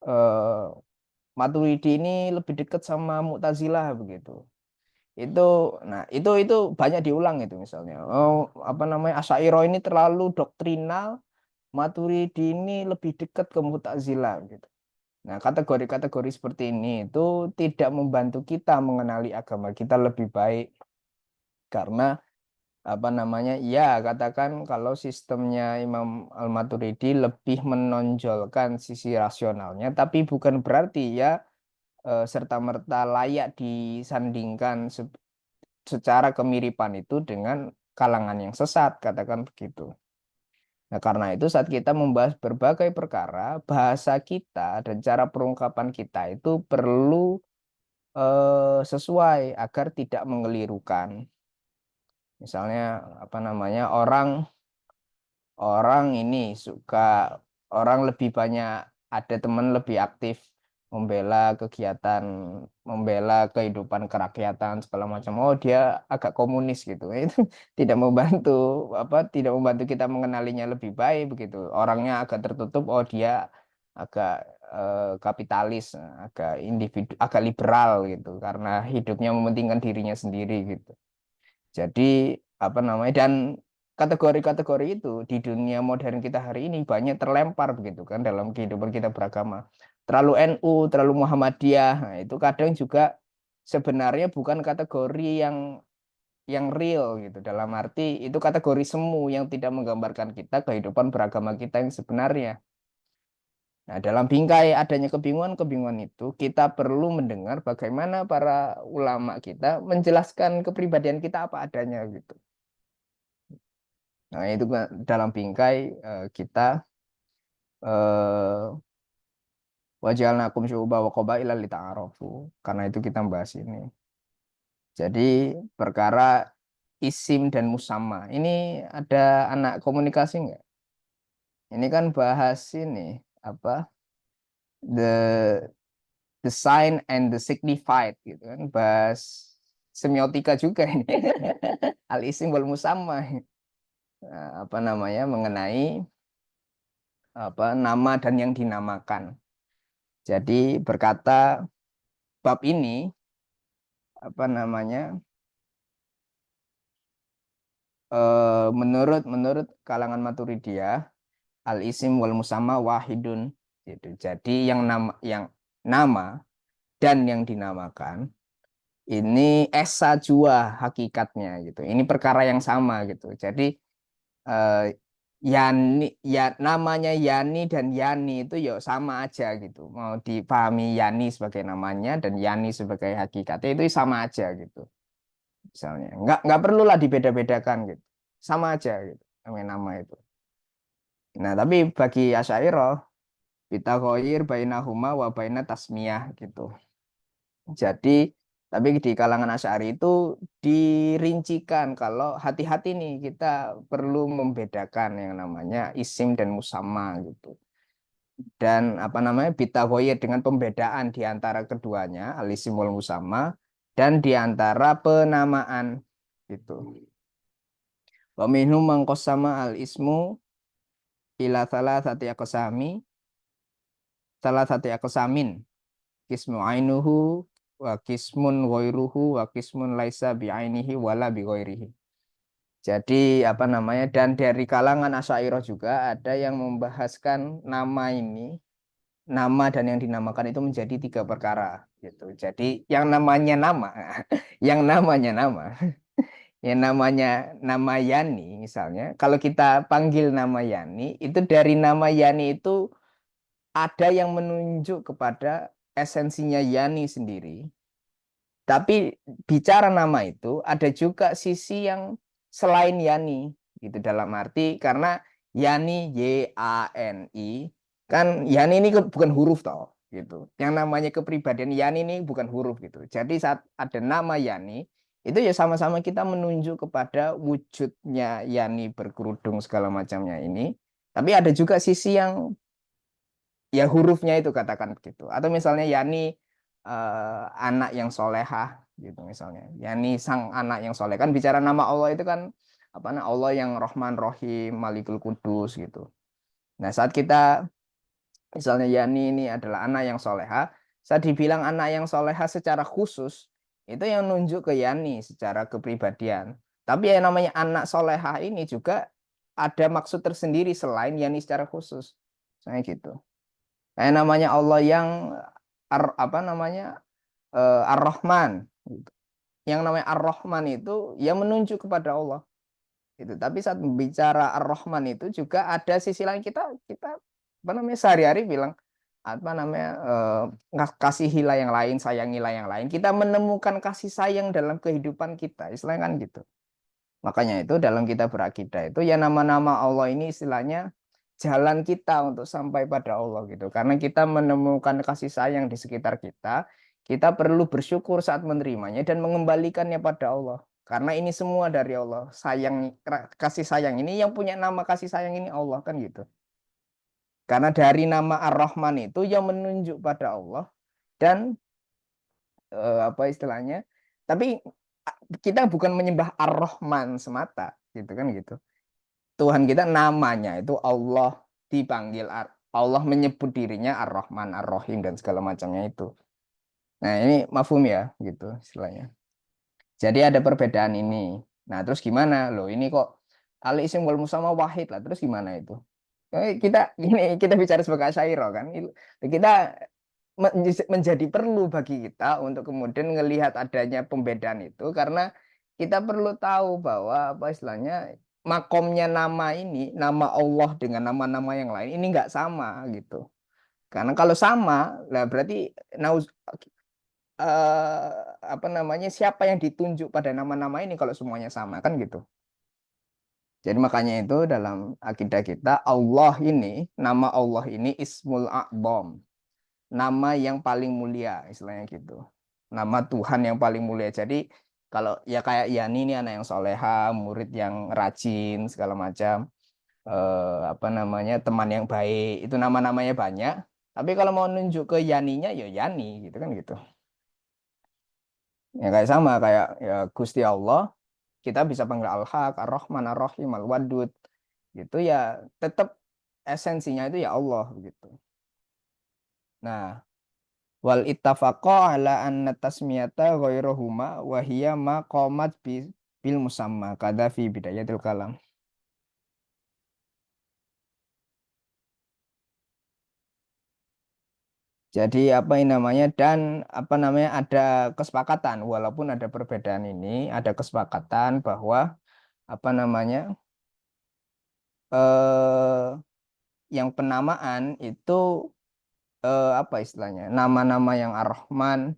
eh Maturidi ini lebih dekat sama Mu'tazilah begitu. Itu banyak diulang itu misalnya. Oh, apa namanya? Asy'ariyah ini terlalu doktrinal, Maturidi ini lebih dekat ke Mu'tazilah gitu. Nah, kategori-kategori seperti ini itu tidak membantu kita mengenali agama kita lebih baik karena apa namanya? Ya, katakan kalau sistemnya Imam Al-Maturidi lebih menonjolkan sisi rasionalnya, tapi bukan berarti ya serta-merta layak disandingkan secara kemiripan itu dengan kalangan yang sesat, katakan begitu. Nah, karena itu saat kita membahas berbagai perkara, bahasa kita dan cara perungkapan kita itu perlu sesuai agar tidak mengelirukan. Misalnya apa namanya orang orang ini suka orang lebih banyak ada teman lebih aktif membela kegiatan membela kehidupan kerakyatan segala macam, oh dia agak komunis gitu. Itu tidak membantu kita mengenalinya lebih baik begitu. Orangnya agak tertutup, oh dia agak kapitalis, agak individu, agak liberal gitu karena hidupnya mementingkan dirinya sendiri gitu. Jadi apa namanya, dan kategori-kategori itu di dunia modern kita hari ini banyak terlempar begitu kan dalam kehidupan kita beragama. Terlalu NU, terlalu Muhammadiyah. Nah, itu kadang juga sebenarnya bukan kategori yang real gitu. Dalam arti itu kategori semu yang tidak menggambarkan kita kehidupan beragama kita yang sebenarnya. Nah, dalam bingkai adanya kebingungan-kebingungan itu, kita perlu mendengar bagaimana para ulama kita menjelaskan kepribadian kita apa adanya gitu. Nah, itu kan dalam bingkai kita eh wajalnakum syu'uban wa qabaila lita'arafu. Karena itu kita bahas ini. Jadi perkara isim dan musamma. Ini ada anak komunikasi nggak? Ini kan bahas ini apa? The the sign and the signified gitu kan. Bahas semiotika juga ini. Al isim wal musamma. Nah, apa namanya? Mengenai apa nama dan yang dinamakan. Jadi berkata bab ini apa namanya menurut menurut kalangan Maturidiyah al isim wal musamma wahidun gitu. Jadi yang nama dan yang dinamakan ini esa jua hakikatnya gitu. Ini perkara yang sama gitu. Jadi eh, Yani ya namanya Yani dan Yani itu ya sama aja gitu. Mau dipahami Yani sebagai namanya dan Yani sebagai hakikatnya itu sama aja gitu. Misalnya nggak perlulah dibeda-bedakan gitu, sama aja gitu namanya nama itu. Nah tapi bagi Asy'ariyah bitaghayyir bainahuma wa baina tasmiyah gitu. Jadi tapi di kalangan Asy'ari itu dirincikan kalau hati-hati nih kita perlu membedakan yang namanya isim dan musamma gitu. Dan apa namanya bitaghayyir dengan pembedaan di antara keduanya al-isim wal musamma dan di antara penamaan gitu. Wa minhum man qassama al ismu ila thalathati aqsamin qismu ainuhu wa qismun ghairuhu wa qismun laisa bi ainihi wala bi ghairihi. Jadi apa namanya, dan dari kalangan Asy'ariyah juga ada yang membahaskan nama ini, nama dan yang dinamakan itu menjadi tiga perkara gitu. Jadi yang namanya nama yang namanya nama yang namanya nama Yani misalnya, kalau kita panggil nama Yani itu dari nama Yani itu ada yang menunjuk kepada esensinya Yani sendiri. Tapi bicara nama itu ada juga sisi yang selain Yani gitu, dalam arti karena Yani YANI kan Yani ini bukan huruf toh gitu. Yang namanya kepribadian Yani ini bukan huruf gitu. Jadi saat ada nama Yani itu ya sama-sama kita menunjuk kepada wujudnya Yani berkerudung segala macamnya ini. Tapi ada juga sisi yang ya hurufnya itu, katakan begitu. Atau misalnya Yani anak yang solehah gitu misalnya. Yani sang anak yang soleh, kan bicara nama Allah itu kan apa nah Allah yang Rahman Rahim Malikul Kudus gitu. Nah saat kita misalnya Yani ini adalah anak yang solehah, saat dibilang anak yang solehah secara khusus Itu yang nunjuk ke Yani secara kepribadian. Tapi yang namanya anak solehah ini juga ada maksud tersendiri selain Yani secara khusus. Saya gitu. Kayak namanya Allah yang apa namanya Ar-Rahman. Gitu. Yang namanya Ar-Rahman itu yang menunjuk kepada Allah. Itu. Tapi saat bicara Ar-Rahman itu juga ada sisi lain kita apa namanya sehari-hari bilang apa namanya kasihilah yang lain, sayangilah yang lain. Kita menemukan kasih sayang dalam kehidupan kita, istilahnya kan gitu. Makanya itu dalam kita berakidah itu ya nama-nama Allah ini istilahnya jalan kita untuk sampai pada Allah gitu. Karena kita menemukan kasih sayang di sekitar kita perlu bersyukur saat menerimanya dan mengembalikannya pada Allah. Karena ini semua dari Allah. Kasih sayang ini yang punya nama kasih sayang ini Allah kan gitu. Karena dari nama Ar-Rahman itu yang menunjuk pada Allah dan apa istilahnya. Tapi kita bukan menyembah Ar-Rahman semata, gitu kan gitu. Tuhan kita namanya itu Allah dipanggil Allah menyebut dirinya Ar-Rahman, Ar-Rahim dan segala macamnya itu. Nah, ini mafhum ya gitu istilahnya. Jadi ada perbedaan ini. Nah, terus gimana? Loh, ini kok al-isim wal musamma wahid lah. Terus gimana itu? Kita ini kita bicara sebagai asyairah kan. Kita menjadi perlu bagi kita untuk kemudian melihat adanya pembedaan itu karena kita perlu tahu bahwa apa istilahnya makomnya nama ini, nama Allah dengan nama-nama yang lain ini nggak sama gitu. Karena kalau sama, lah berarti eh, apa namanya siapa yang ditunjuk pada nama-nama ini kalau semuanya sama kan gitu. Jadi makanya itu dalam akidah kita Allah ini, nama Allah ini Ismul A'bom, nama yang paling mulia istilahnya gitu. Nama Tuhan yang paling mulia. Jadi kalau ya kayak Yani ini anak yang soleha, murid yang rajin segala macam, apa namanya teman yang baik, itu nama-namanya banyak. Tapi kalau mau nunjuk ke Yaninya ya Yani gitu kan gitu. Ya kayak sama kayak ya Gusti Allah kita bisa panggil Al-Haq, Ar-Rahman, Ar-Rahim, Al-Wadud. Gitu ya tetap esensinya itu ya Allah gitu. Nah, wal ittafaqa ala anna tasmiyata ghairuhuma wa hiya ma qamat bil musamma kada fi bidayatil kalam. Jadi apa ini namanya dan apa namanya ada kesepakatan walaupun ada perbedaan ini ada kesepakatan bahwa apa namanya eh yang penamaan itu apa istilahnya nama-nama yang Ar-Rahman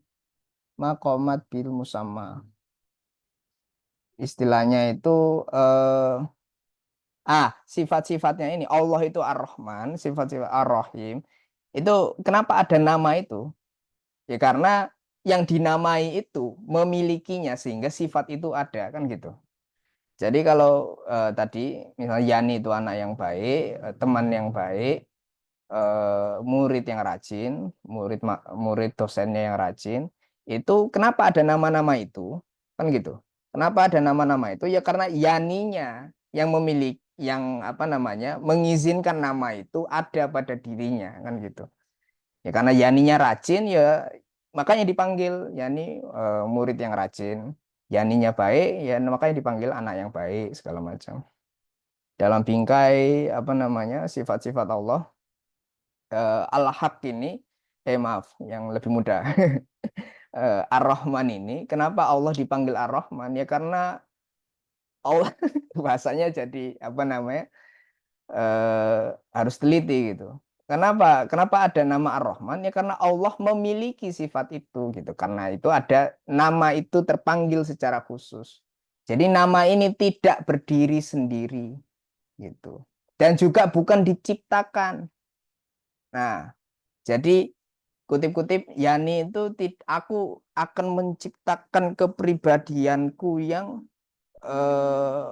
maqamat bil musamma istilahnya itu sifat-sifatnya ini Allah itu Ar-Rahman sifat-sifat Ar-Rahim itu kenapa ada nama itu ya karena yang dinamai itu memilikinya sehingga sifat itu ada kan gitu. Jadi kalau tadi misalnya Yani itu anak yang baik, teman yang baik, murid yang rajin, murid dosennya yang rajin, itu kenapa ada nama-nama itu? Kan gitu. Kenapa ada nama-nama itu? Ya karena Yaninya yang memiliki yang apa namanya mengizinkan nama itu ada pada dirinya kan gitu. Ya karena Yaninya rajin ya makanya dipanggil Yani murid yang rajin. Yaninya baik ya makanya dipanggil anak yang baik segala macam. Dalam bingkai apa namanya sifat-sifat Allah Al-Haq ini maaf yang lebih mudah Ar-Rahman ini kenapa Allah dipanggil Ar-Rahman ya karena Allah bahasanya jadi apa namanya harus teliti gitu. Kenapa ada nama Ar-Rahman ya karena Allah memiliki sifat itu gitu. Karena itu ada nama itu terpanggil secara khusus. Jadi nama ini tidak berdiri sendiri gitu. Dan juga bukan diciptakan. Nah, jadi kutip-kutip Yani itu aku akan menciptakan kepribadianku yang eh,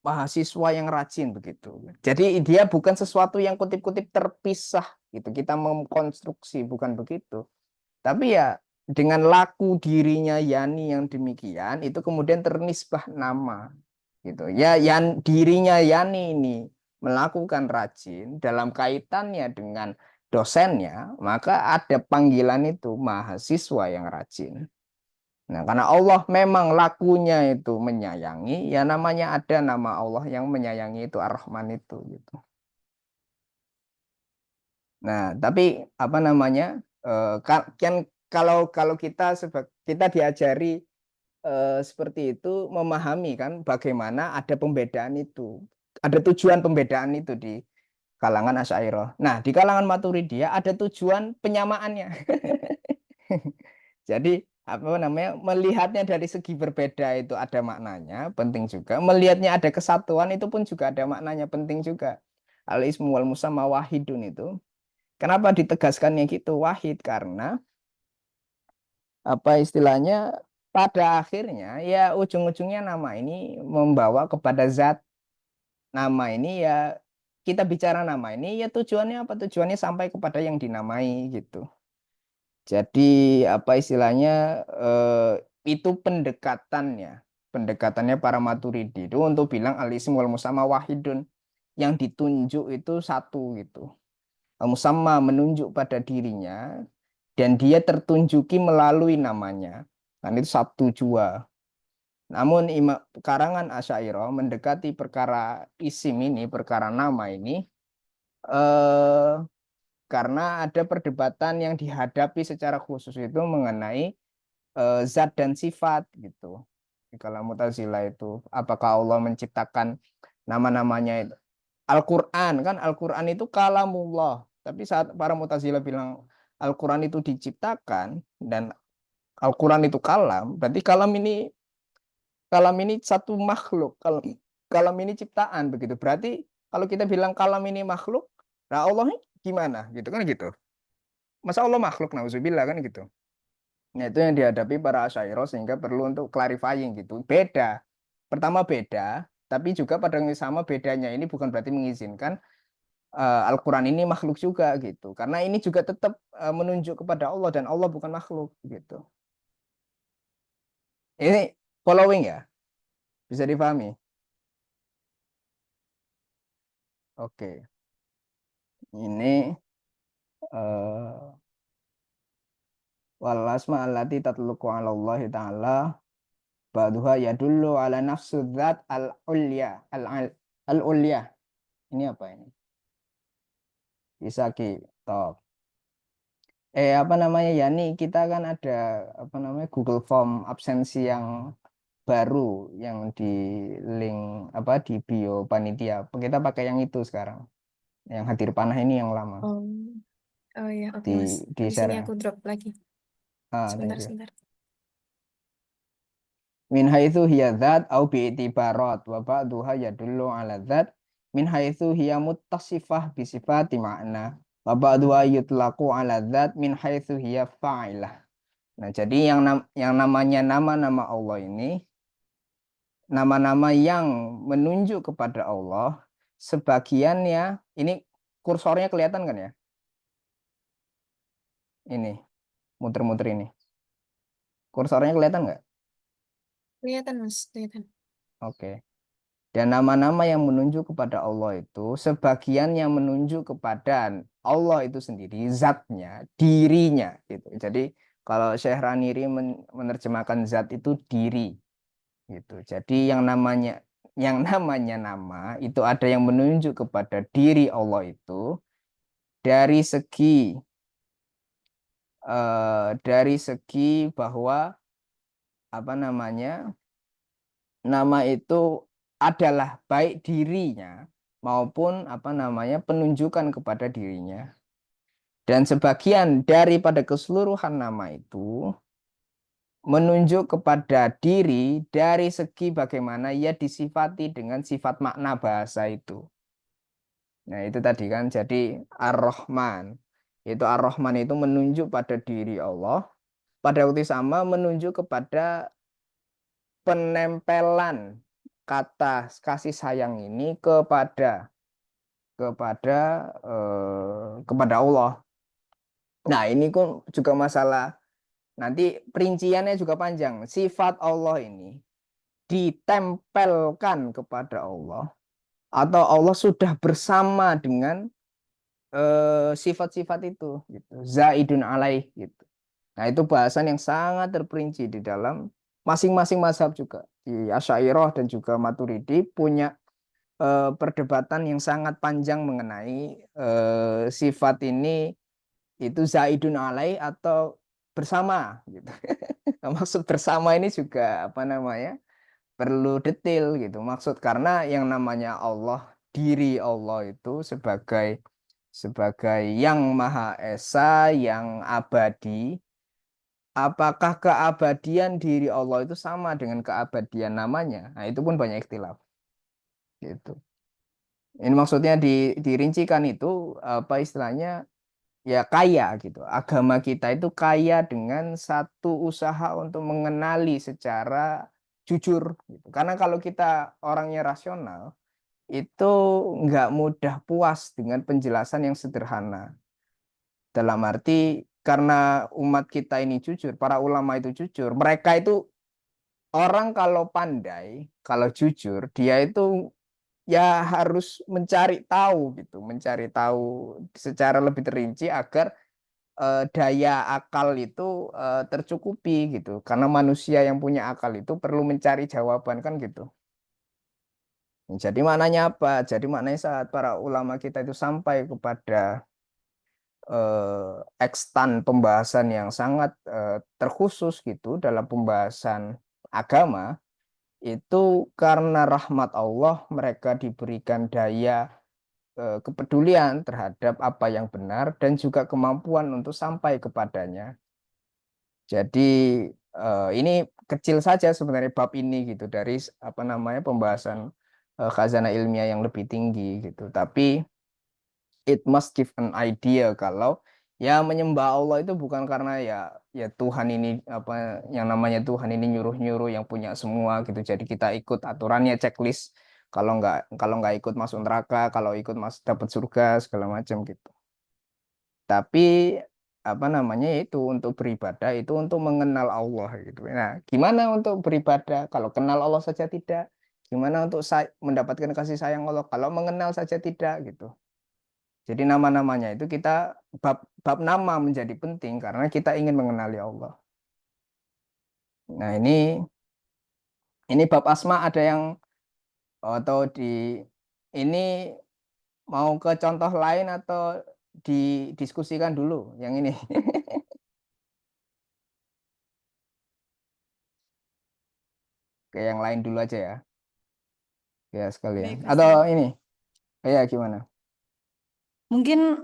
mahasiswa yang rajin begitu. Jadi dia bukan sesuatu yang kutip-kutip terpisah gitu. Kita mengkonstruksi bukan begitu. Tapi ya dengan laku dirinya Yani yang demikian itu kemudian ternisbah nama gitu. Ya dirinya Yani ini melakukan rajin dalam kaitannya dengan dosennya, maka ada panggilan itu mahasiswa yang rajin. Nah, karena Allah memang lakunya itu menyayangi, ya namanya ada nama Allah yang menyayangi itu Ar-Rahman itu gitu. Nah, tapi apa namanya? Kan kalau kalau kita diajari seperti itu memahami kan bagaimana ada pembedaan itu. Ada tujuan pembedaan itu di kalangan Asy'ariyah. Nah, di kalangan Maturidiyah ada tujuan penyamaannya. Jadi apa namanya melihatnya dari segi berbeda itu ada maknanya penting juga, melihatnya ada kesatuan itu pun juga ada maknanya penting juga. Al ismu wal musamma wahidun itu kenapa ditegaskannya gitu wahid, karena apa istilahnya pada akhirnya ya ujung-ujungnya nama ini membawa kepada zat. Nama ini ya kita bicara nama ini ya tujuannya apa, tujuannya sampai kepada yang dinamai gitu. Jadi apa istilahnya itu pendekatannya para Maturidi itu untuk bilang al-ism wal musamma wahidun, yang ditunjuk itu satu gitu. Musamma menunjuk pada dirinya dan dia tertunjuki melalui namanya. Kan itu satu jua. Namun karangan Asy'ariyah mendekati perkara isim ini, perkara nama ini eh karena ada perdebatan yang dihadapi secara khusus itu mengenai zat dan sifat gitu. Kalau Mu'tazilah itu apakah Allah menciptakan nama-namanya itu? Al-Qur'an kan Al-Qur'an itu kalamullah. Tapi saat para Mu'tazilah bilang Al-Qur'an itu diciptakan dan Al-Qur'an itu kalam, berarti kalam ini satu makhluk. Kalam ini ciptaan begitu. Berarti kalau kita bilang kalam ini makhluk, nah Allah ini gimana gitu kan gitu. Masa Allah makhluk, nauzubillah kan gitu. Nah, itu yang dihadapi para Asy'ariyah sehingga perlu untuk clarifying gitu. Beda. Pertama beda, tapi juga pada yang sama bedanya ini bukan berarti mengizinkan Al-Qur'an ini makhluk juga gitu. Karena ini juga tetap menunjuk kepada Allah dan Allah bukan makhluk gitu. Ini following ya, bisa dipahami. Oke. Ini wal asma allati tatluqu 'ala Allah taala ba'duha yadullu 'ala nafsu dzat al-ulya al-ulya. Ini apa ini? Bisa top. Apa namanya ya nih kita kan ada apa namanya Google Form absensi yang baru yang di link apa di bio panitia. Kita pakai yang itu sekarang. Yang hadir panah ini yang lama. Oh, oh ya, oke Mas. Di Habis ini aku share. drop lagi. Thank Sebentar, you. sebentar. Min haitsu hiya dzat au bi itibarat wa ba'duha yadullu 'ala dzat min haitsu hiya muttasifah bi sifati ma'na wa ba'duha yutlaqu 'ala dzat min haitsu hiya fa'ilah. Nah, jadi yang namanya nama-nama Allah ini nama-nama yang menunjuk kepada Allah sebagiannya ini kursornya kelihatan kan ya? Ini muter-muter ini. Kursornya kelihatan nggak? Kelihatan Mas, kelihatan. Oke. Dan nama-nama yang menunjuk kepada Allah itu sebagian yang menunjuk kepada Allah itu sendiri, zatnya, dirinya gitu. Jadi kalau Syekh Raniri menerjemahkan zat itu diri gitu. Jadi yang namanya nama itu ada yang menunjuk kepada diri Allah itu dari segi bahwa apa namanya nama itu adalah baik dirinya maupun apa namanya penunjukan kepada dirinya. Dan sebagian daripada keseluruhan nama itu menunjuk kepada diri dari segi bagaimana ia disifati dengan sifat makna bahasa itu. Nah, itu tadi kan jadi Ar-Rahman. Itu Ar-Rahman itu menunjuk pada diri Allah, pada waktu sama menunjuk kepada penempelan kata kasih sayang ini kepada kepada Allah. Nah, ini pun juga masalah nanti perinciannya juga panjang. Sifat Allah ini ditempelkan kepada Allah atau Allah sudah bersama dengan sifat-sifat itu gitu. Zaidun alaih gitu. Nah, itu bahasan yang sangat terperinci di dalam masing-masing mazhab juga. Di Asy'ariyah dan juga Maturidi punya perdebatan yang sangat panjang mengenai sifat ini itu zaidun alai atau bersama gitu. Maksud bersama ini juga apa namanya? Perlu detail gitu. Maksud karena yang namanya Allah, diri Allah itu sebagai yang Maha Esa, yang abadi. Apakah keabadian diri Allah itu sama dengan keabadian namanya? Nah, itu pun banyak ikhtilaf gitu. Ini maksudnya dirincikan itu apa istilahnya ya kaya gitu. Agama kita itu kaya dengan satu usaha untuk mengenali secara jujur gitu. Karena kalau kita orangnya rasional itu nggak mudah puas dengan penjelasan yang sederhana. Dalam arti karena umat kita ini jujur, para ulama itu jujur, mereka itu orang kalau pandai, kalau jujur, dia itu ya harus mencari tahu gitu, mencari tahu secara lebih terinci agar daya akal itu tercukupi gitu. Karena manusia yang punya akal itu perlu mencari jawaban kan gitu. Jadi maknanya apa? Jadi maknanya saat para ulama kita itu sampai kepada ekstan pembahasan yang sangat terkhusus gitu dalam pembahasan agama itu karena rahmat Allah mereka diberikan daya kepedulian terhadap apa yang benar dan juga kemampuan untuk sampai kepadanya. Jadi ini kecil saja sebenarnya bab ini gitu dari apa namanya pembahasan khazanah ilmiah yang lebih tinggi gitu. Tapi it must give an idea kalau ya menyembah Allah itu bukan karena ya Tuhan ini apa yang namanya Tuhan ini nyuruh-nyuruh yang punya semua gitu. Jadi kita ikut aturannya checklist. Kalau nggak ikut masuk neraka, kalau ikut masuk dapat surga segala macam gitu. Tapi apa namanya itu untuk beribadah itu untuk mengenal Allah gitu. Nah, gimana untuk beribadah kalau kenal Allah saja tidak? Gimana untuk mendapatkan kasih sayang Allah kalau mengenal saja tidak gitu. Jadi nama-namanya itu kita bab nama menjadi penting karena kita ingin mengenali Allah. Nah, ini bab asma ada yang atau ini mau ke contoh lain atau didiskusikan dulu yang ini. Ke yang lain dulu aja ya. Ya sekalian. Baik, Atau Ustaz. ini, ya gimana? Mungkin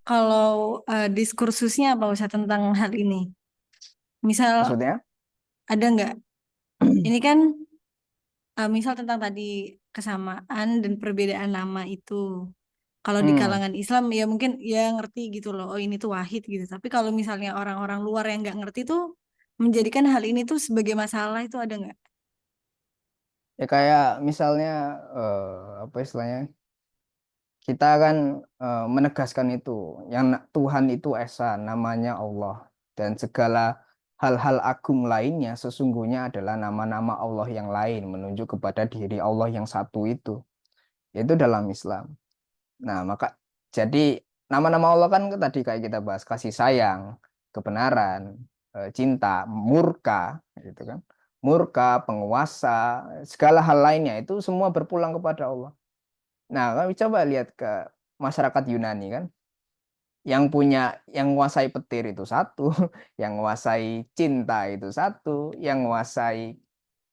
kalau diskursusnya apa Ustaz tentang hal ini? Misal Maksudnya? ada nggak? Ini kan misal tentang tadi kesamaan dan perbedaan nama itu. Kalau di Hmm. kalangan Islam ya mungkin ya ngerti gitu loh. Oh ini tuh wahid gitu. Tapi kalau misalnya orang-orang luar yang nggak ngerti tuh menjadikan hal ini tuh sebagai masalah itu ada nggak? Ya kayak misalnya apa istilahnya? Kita kan menegaskan itu, yang Tuhan itu esa, namanya Allah dan segala hal-hal agung lainnya sesungguhnya adalah nama-nama Allah yang lain menunjuk kepada diri Allah yang satu itu dalam Islam. Nah, maka jadi nama-nama Allah kan tadi kayak kita bahas kasih sayang, kebenaran, cinta, murka, gitu kan. Murka, penguasa, segala hal lainnya itu semua berpulang kepada Allah. Nah, kami coba lihat ke masyarakat Yunani kan, yang menguasai petir itu satu, yang menguasai cinta itu satu, yang menguasai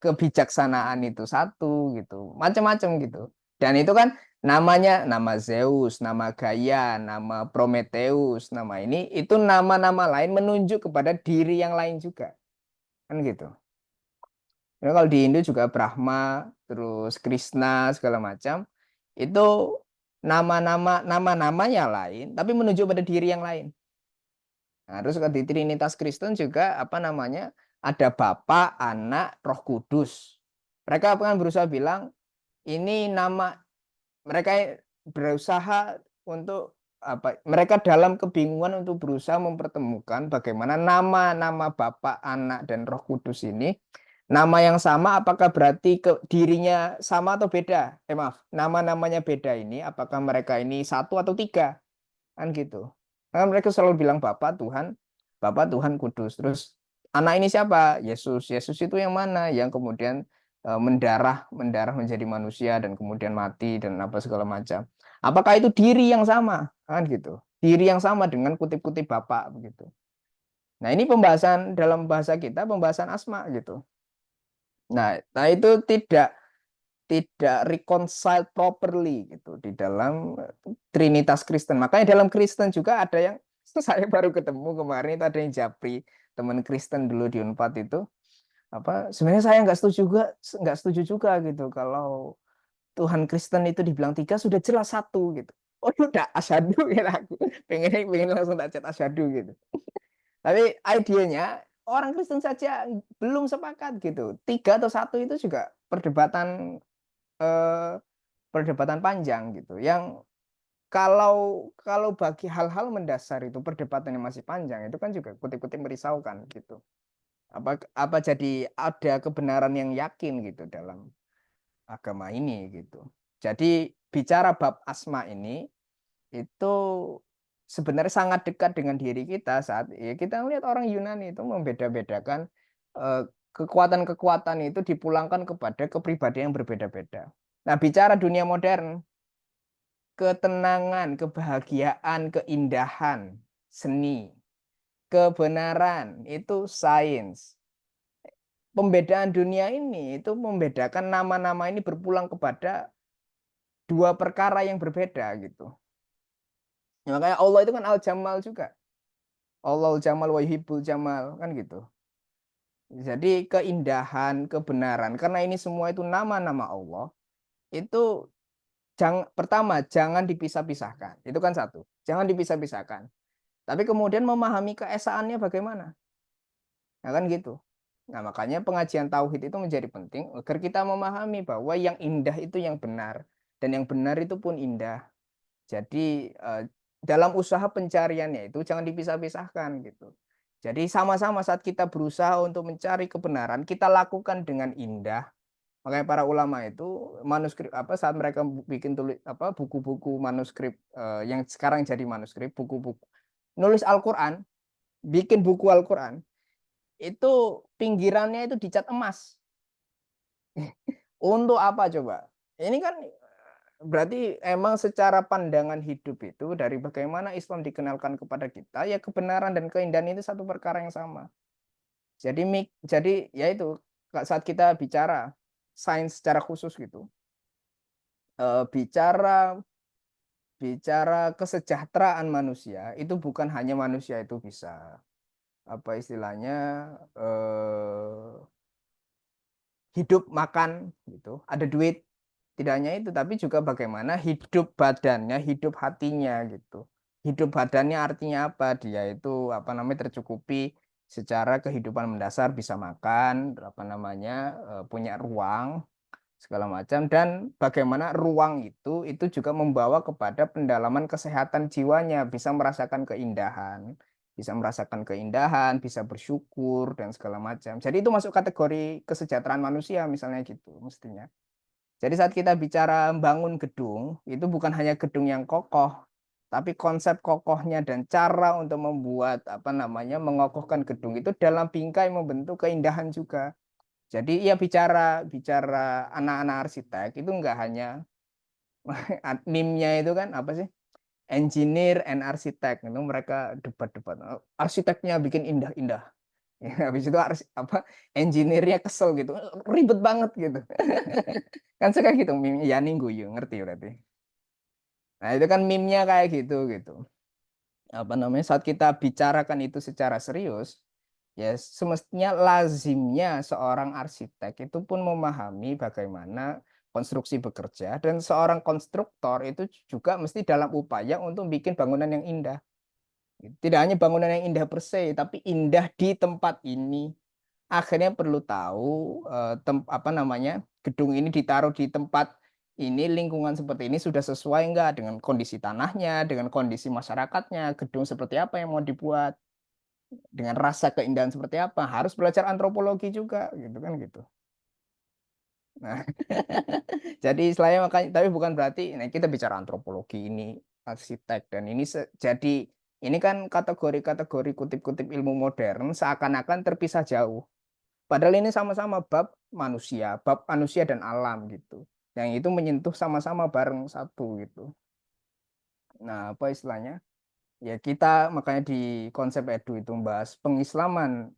kebijaksanaan itu satu gitu, macam-macam gitu. Dan itu kan namanya nama Zeus, nama Gaia, nama Prometheus, nama ini itu nama-nama lain menunjuk kepada diri yang lain juga, kan gitu. Ya, kalau di Hindu juga Brahma, terus Krishna segala macam itu nama-namanya lain, tapi menunjuk pada diri yang lain. Nah, terus di Trinitas Kristen juga apa namanya ada Bapa, Anak, Roh Kudus. Mereka akan berusaha bilang ini nama mereka berusaha untuk apa? Mereka dalam kebingungan untuk berusaha mempertemukan bagaimana nama-nama Bapa, Anak, dan Roh Kudus ini nama yang sama apakah berarti dirinya sama atau beda? Maaf, nama-namanya beda ini apakah mereka ini satu atau tiga? Kan gitu. Karena mereka selalu bilang Bapa, Tuhan, Bapa, Tuhan, Kudus. Terus anak ini siapa? Yesus. Yesus itu yang mana? Yang kemudian mendarah menjadi manusia dan kemudian mati dan apa segala macam. Apakah itu diri yang sama? Kan gitu. Diri yang sama dengan kutip-kutip Bapa begitu. Nah, ini pembahasan dalam bahasa kita, pembahasan asma gitu. Nah itu tidak reconciled properly gitu di dalam Trinitas Kristen. Makanya dalam Kristen juga ada yang saya baru ketemu kemarin itu, ada yang japri, teman Kristen dulu di Unpad itu, apa sebenarnya saya nggak setuju juga gitu kalau Tuhan Kristen itu dibilang 3 sudah jelas 1 gitu. Oh udah asyhadu ya aku pengen langsung tak chat asyhadu gitu. Tapi idenya orang Kristen saja belum sepakat gitu. 3 atau 1 itu juga eh, perdebatan panjang gitu. Yang kalau bagi hal-hal mendasar itu perdebatannya masih panjang, itu kan juga kutip-kutip merisaukan gitu. Apa jadi ada kebenaran yang yakin gitu dalam agama ini gitu. Jadi bicara bab asma ini itu sebenarnya sangat dekat dengan diri kita saat ya kita melihat orang Yunani itu membeda-bedakan kekuatan-kekuatan itu dipulangkan kepada kepribadian yang berbeda-beda. Nah, bicara dunia modern, ketenangan, kebahagiaan, keindahan, seni, kebenaran itu sains. Pembedaan dunia ini itu membedakan nama-nama ini berpulang kepada dua perkara yang berbeda gitu. Ya, makanya Allah itu kan Al-Jamal juga. Allahul Jamal wa yuhibbul Jamal kan gitu. Jadi keindahan, kebenaran, karena ini semua itu nama-nama Allah, itu pertama jangan dipisah-pisahkan. Itu kan satu. Jangan dipisah-pisahkan. Tapi kemudian memahami keesaannya bagaimana. Nah, kan gitu. Nah, makanya pengajian tauhid itu menjadi penting agar kita memahami bahwa yang indah itu yang benar dan yang benar itu pun indah. Jadi dalam usaha pencariannya itu jangan dipisah-pisahkan gitu. Jadi sama-sama saat kita berusaha untuk mencari kebenaran, kita lakukan dengan indah. Makanya para ulama itu manuskrip apa saat mereka bikin tulis apa buku-buku manuskrip yang sekarang jadi manuskrip, buku-buku nulis Al-Qur'an, bikin buku Al-Qur'an, itu pinggirannya itu dicat emas. Untuk apa coba? Ini kan berarti emang secara pandangan hidup itu dari bagaimana Islam dikenalkan kepada kita, ya kebenaran dan keindahan itu satu perkara yang sama. Jadi ya itu saat kita bicara sains secara khusus gitu, bicara bicara kesejahteraan manusia itu bukan hanya manusia itu bisa apa istilahnya hidup makan gitu, ada duit. Tidak hanya itu, tapi juga bagaimana hidup badannya, hidup hatinya gitu. Hidup badannya artinya apa? Dia itu apa namanya tercukupi secara kehidupan mendasar, bisa makan, apa namanya punya ruang segala macam dan bagaimana ruang itu juga membawa kepada pendalaman kesehatan jiwanya, bisa merasakan keindahan, bisa bersyukur dan segala macam. Jadi itu masuk kategori kesejahteraan manusia misalnya gitu mestinya. Jadi saat kita bicara bangun gedung, itu bukan hanya gedung yang kokoh, tapi konsep kokohnya dan cara untuk membuat apa namanya mengokohkan gedung itu dalam bingkai membentuk keindahan juga. Jadi ya bicara bicara anak-anak arsitek itu enggak hanya meme-nya itu kan apa sih? Engineer and arsitek itu mereka debat-debat. Arsiteknya bikin indah-indah. Ya, habis itu apa engineer-nya kesel gitu. Ribet banget gitu. Kan suka gitu meme ya guyu ngerti berarti. Nah, itu kan meme-nya kayak gitu. Apa namanya? Saat kita bicarakan itu secara serius, ya semestinya lazimnya seorang arsitek itu pun memahami bagaimana konstruksi bekerja dan seorang konstruktor itu juga mesti dalam upaya untuk bikin bangunan yang indah. Tidak hanya bangunan yang indah per se, tapi indah di tempat ini. Akhirnya perlu tahu apa namanya gedung ini ditaruh di tempat ini, lingkungan seperti ini sudah sesuai enggak dengan kondisi tanahnya, dengan kondisi masyarakatnya, gedung seperti apa yang mau dibuat, dengan rasa keindahan seperti apa. Harus belajar antropologi juga, gitu kan gitu. Nah, jadi istilahnya makanya, tapi bukan berarti nah kita bicara antropologi ini arsitek dan ini jadi Ini kan kategori-kategori kutip-kutip ilmu modern seakan-akan terpisah jauh. Padahal ini sama-sama bab manusia dan alam gitu. Yang itu menyentuh sama-sama bareng satu gitu. Nah, apa istilahnya? Ya kita makanya di konsep edu itu membahas pengislaman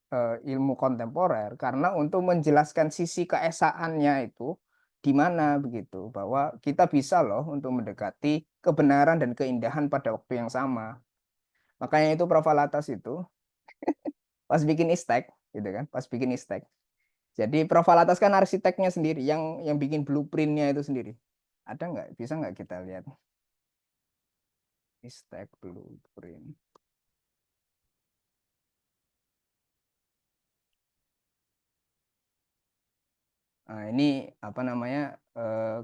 ilmu kontemporer karena untuk menjelaskan sisi keesaannya itu di mana begitu bahwa kita bisa loh untuk mendekati kebenaran dan keindahan pada waktu yang sama. Makanya itu Prof. Alatas itu pas bikin istek gitu kan, pas bikin istek. Jadi Prof. Alatas kan arsiteknya sendiri yang bikin blueprintnya itu sendiri. Ada nggak? Bisa nggak kita lihat istek blueprint? Nah, ini apa namanya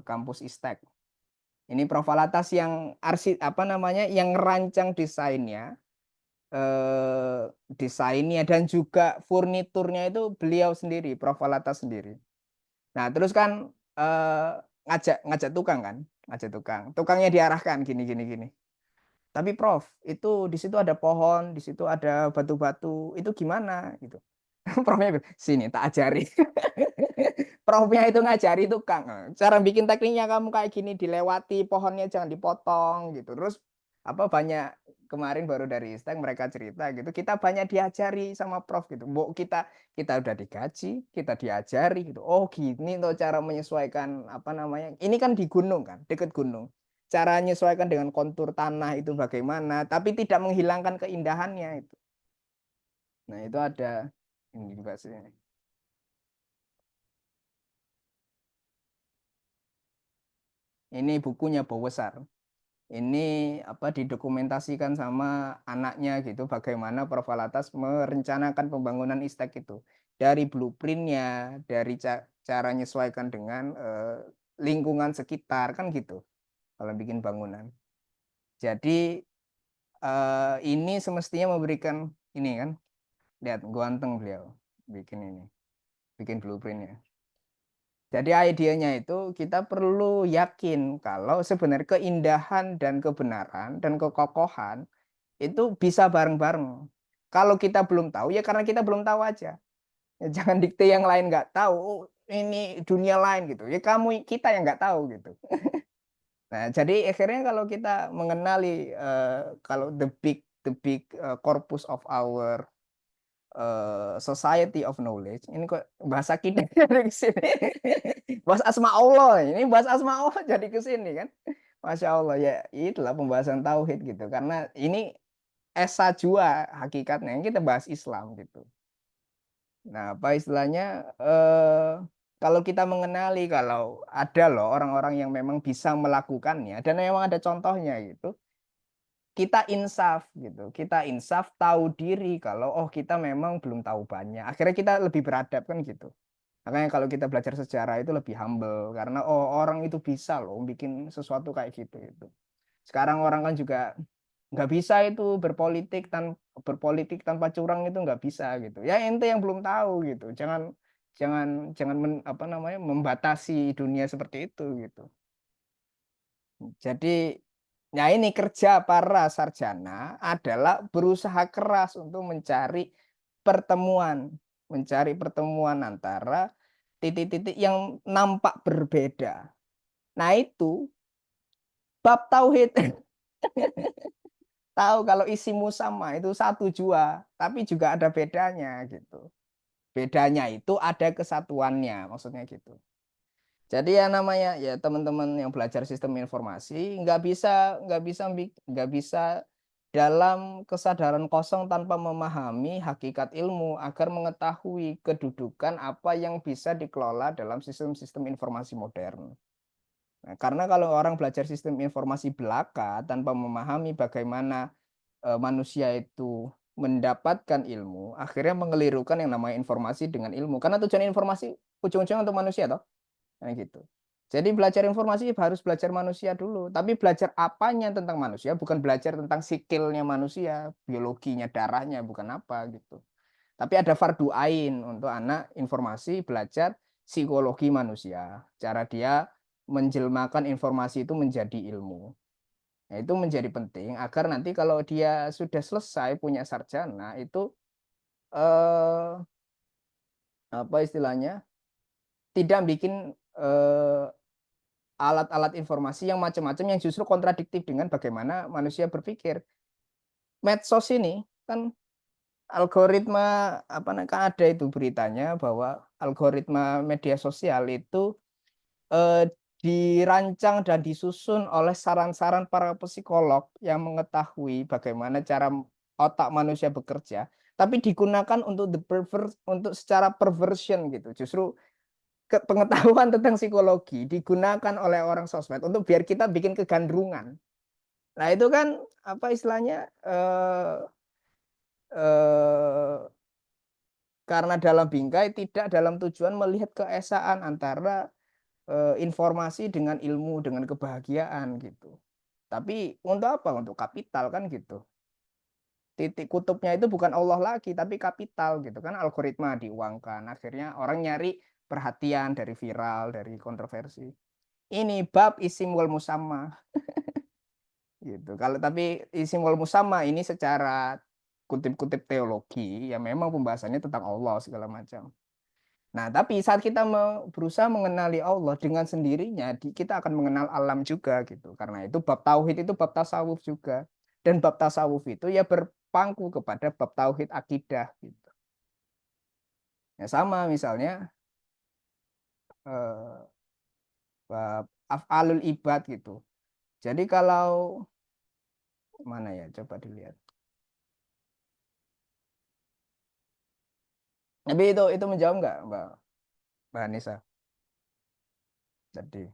kampus Istek. Ini Prof. Alatas yang apa namanya yang ngerancang desainnya dan juga furniturnya itu beliau sendiri, Prof. Alatas sendiri. Nah, terus kan ngajak tukang kan, ngajak tukang. Tukangnya diarahkan gini gini gini. Tapi Prof, itu di situ ada pohon, di situ ada batu-batu, itu gimana gitu. Profnya bilang, sini tak ajari. Profnya itu ngajari tukang. Cara bikin tekniknya kamu kayak gini, dilewati pohonnya jangan dipotong gitu. Terus apa banyak kemarin baru dari Istek mereka cerita gitu. Kita banyak diajari sama Prof gitu. Bu, kita udah digaji, kita diajari gitu. Oh, gini tuh cara menyesuaikan apa namanya? Ini kan di gunung kan, deket gunung. Cara menyesuaikan dengan kontur tanah itu bagaimana, tapi tidak menghilangkan keindahannya itu. Nah, itu ada ini juga sih. Ini bukunya Bowesar. Ini apa didokumentasikan sama anaknya gitu bagaimana Prof. Alatas merencanakan pembangunan Istek itu. Dari blueprintnya, dari cara menyesuaikan dengan lingkungan sekitar kan gitu kalau bikin bangunan. Jadi ini semestinya memberikan ini kan, lihat ganteng beliau bikin ini, bikin blueprintnya. Jadi idenya itu kita perlu yakin kalau sebenarnya keindahan dan kebenaran dan kekokohan itu bisa bareng-bareng. Kalau kita belum tahu ya karena kita belum tahu aja. Ya, jangan dikte yang lain nggak tahu, oh, ini dunia lain gitu. Ya kita yang nggak tahu gitu. Nah, jadi akhirnya kalau kita mengenali kalau the big corpus of our Society of Knowledge. Ini kok bahasa kita dari sini. Bahasa asma Allah. Ini bahasa asma Allah jadi ke sini kan. Masya Allah ya itulah pembahasan tauhid gitu. Karena ini esa jua hakikatnya kita bahas Islam gitu. Nah, apa istilahnya kalau kita mengenali kalau ada loh orang-orang yang memang bisa melakukannya dan memang ada contohnya gitu kita insaf gitu. Kita insaf tahu diri kalau oh kita memang belum tahu banyak. Akhirnya kita lebih beradab kan gitu. Makanya kalau kita belajar sejarah itu lebih humble karena oh orang itu bisa loh bikin sesuatu kayak gitu itu. Sekarang orang kan juga nggak bisa itu berpolitik tanpa curang itu nggak bisa gitu. Ya ente yang belum tahu gitu. Jangan jangan jangan apa namanya membatasi dunia seperti itu gitu. Jadi ya ini kerja para sarjana adalah berusaha keras untuk mencari pertemuan antara titik-titik yang nampak berbeda. Nah, itu bab tauhid. Tahu kalau isimu sama itu satu jua, tapi juga ada bedanya gitu. Bedanya itu ada kesatuannya, maksudnya gitu. Jadi ya namanya ya teman-teman yang belajar sistem informasi nggak bisa dalam kesadaran kosong tanpa memahami hakikat ilmu agar mengetahui kedudukan apa yang bisa dikelola dalam sistem-sistem informasi modern. Nah, karena kalau orang belajar sistem informasi belaka tanpa memahami bagaimana manusia itu mendapatkan ilmu, akhirnya mengelirukan yang namanya informasi dengan ilmu. Karena tujuan informasi ujung-ujungnya untuk manusia toh. Nah, gitu. Jadi belajar informasi harus belajar manusia dulu, tapi belajar apanya tentang manusia, bukan belajar tentang sikilnya manusia, biologinya, darahnya, bukan apa gitu. Tapi ada fardu ain untuk anak informasi belajar psikologi manusia, cara dia menjelmakan informasi itu menjadi ilmu. Nah, itu menjadi penting agar nanti kalau dia sudah selesai punya sarjana itu eh, apa istilahnya tidak bikin alat-alat informasi yang macam-macam yang justru kontradiktif dengan bagaimana manusia berpikir. Medsos ini kan algoritma apa kan ada itu beritanya bahwa algoritma media sosial itu eh, dirancang dan disusun oleh saran-saran para psikolog yang mengetahui bagaimana cara otak manusia bekerja, tapi digunakan untuk untuk secara perversion gitu. Justru pengetahuan tentang psikologi digunakan oleh orang sosmed untuk biar kita bikin kegandrungan. Nah, itu kan apa istilahnya eh, karena dalam bingkai tidak dalam tujuan melihat keesaan antara informasi dengan ilmu, dengan kebahagiaan gitu. Tapi untuk apa? Untuk kapital kan gitu. Titik kutubnya itu bukan Allah lagi, tapi kapital gitu kan. Algoritma diuangkan. Akhirnya orang nyari perhatian dari viral, dari kontroversi. Ini bab isim wal musamma gitu. Kalau tapi isim wal musamma ini secara kutip-kutip teologi ya memang pembahasannya tentang Allah segala macam. Nah, tapi saat kita berusaha mengenali Allah dengan sendirinya, kita akan mengenal alam juga gitu. Karena itu bab tauhid itu bab tasawuf juga. Dan bab tasawuf itu ya berpangku kepada bab tauhid akidah gitu. Ya sama misalnya eh, bab af'alul ibad gitu. Jadi kalau mana ya coba dilihat. Tapi itu menjawab nggak Mbak Anissa tadi?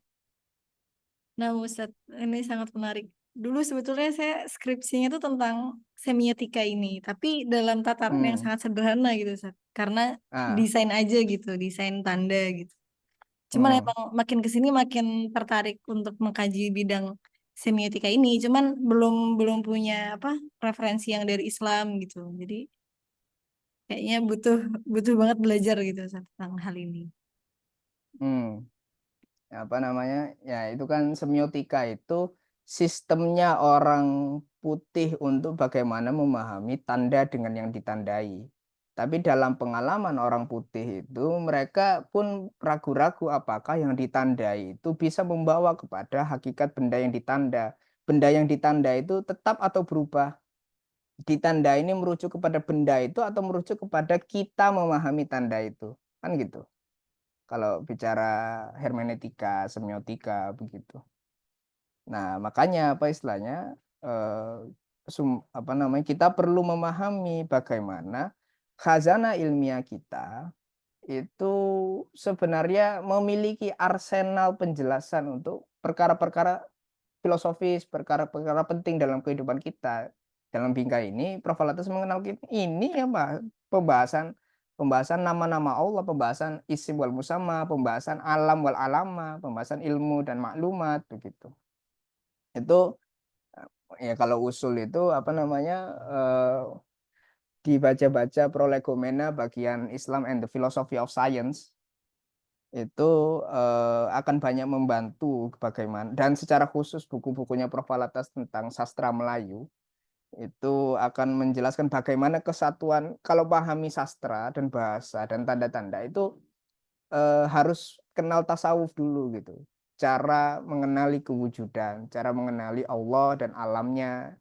Nah, Ustadz, ini sangat menarik. Dulu sebetulnya saya skripsinya itu tentang semiotika ini, tapi dalam tataran yang Hmm. sangat sederhana gitu, Ustadz. Karena Ah. desain aja gitu, desain tanda gitu. Cuman Hmm. emang makin kesini makin tertarik untuk mengkaji bidang semiotika ini. Cuman belum belum punya apa referensi yang dari Islam gitu. Jadi kayaknya butuh butuh banget belajar gitu Ustadz, tentang hal ini. Hmm. Apa namanya ya itu kan semiotika itu sistemnya orang putih untuk bagaimana memahami tanda dengan yang ditandai. Tapi dalam pengalaman orang putih itu mereka pun ragu-ragu apakah yang ditandai itu bisa membawa kepada hakikat benda yang ditanda. Benda yang ditanda itu tetap atau berubah. Ditanda ini merujuk kepada benda itu atau merujuk kepada kita memahami tanda itu. Kan gitu. Kalau bicara hermeneutika, semiotika begitu. Nah, makanya apa istilahnya apa namanya kita perlu memahami bagaimana khazanah ilmiah kita itu sebenarnya memiliki arsenal penjelasan untuk perkara-perkara filosofis, perkara-perkara penting dalam kehidupan kita. Dalam bingkai ini, Prof. Alatas mengenal kita ini apa? Pembahasan pembahasan nama-nama Allah, pembahasan isim wal musamma, pembahasan alam wal alama, pembahasan ilmu dan maklumat begitu. Itu ya kalau usul itu apa namanya dibaca-baca prolegomena bagian Islam and the Philosophy of Science itu akan banyak membantu bagaimana dan secara khusus buku-bukunya Prof. Alatas tentang sastra Melayu itu akan menjelaskan bagaimana kesatuan kalau pahami sastra dan bahasa dan tanda-tanda itu harus kenal tasawuf dulu gitu. Cara mengenali kewujudan, cara mengenali Allah dan alamnya.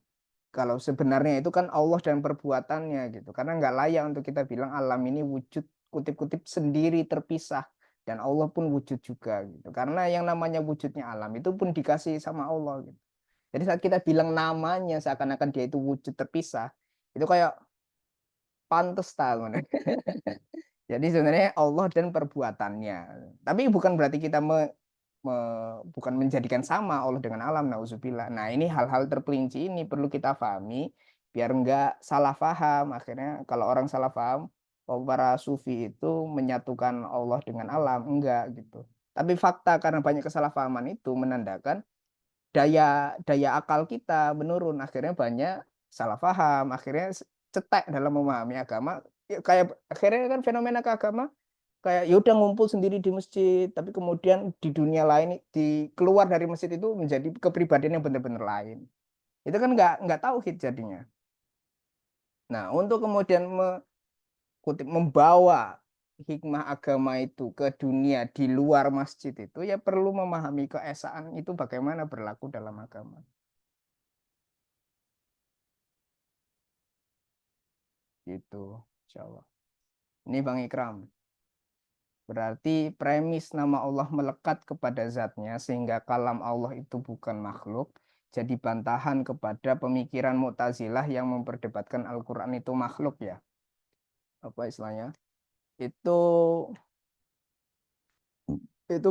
Kalau sebenarnya itu kan Allah dan perbuatannya gitu. Karena nggak layak untuk kita bilang alam ini wujud kutip-kutip sendiri terpisah dan Allah pun wujud juga gitu. Karena yang namanya wujudnya alam itu pun dikasih sama Allah gitu. Jadi saat kita bilang namanya seakan-akan dia itu wujud terpisah, itu kayak pantes tahu. Jadi sebenarnya Allah dan perbuatannya. Tapi bukan berarti kita bukan menjadikan sama Allah dengan alam, nauzubillah. Nah, ini hal-hal terperinci ini perlu kita pahami biar enggak salah paham. Akhirnya kalau orang salah paham, oh, para sufi itu menyatukan Allah dengan alam, enggak gitu. Tapi fakta karena banyak kesalahpahaman itu menandakan daya daya akal kita menurun, akhirnya banyak salah paham, akhirnya cetek dalam memahami agama. Ya, kayak akhirnya kan fenomena keagama kayak ya udah ngumpul sendiri di masjid, tapi kemudian di dunia lain di keluar dari masjid itu menjadi kepribadian yang benar-benar lain. Itu kan nggak tauhid jadinya. Nah, untuk kemudian membawa hikmah agama itu ke dunia di luar masjid itu ya perlu memahami keesaan itu bagaimana berlaku dalam agama. Gitu, insya Allah. Ini Bang Ikram. Berarti premis nama Allah melekat kepada zatnya sehingga kalam Allah itu bukan makhluk. Jadi bantahan kepada pemikiran Mu'tazilah yang memperdebatkan Al-Quran itu makhluk ya. Apa istilahnya? Itu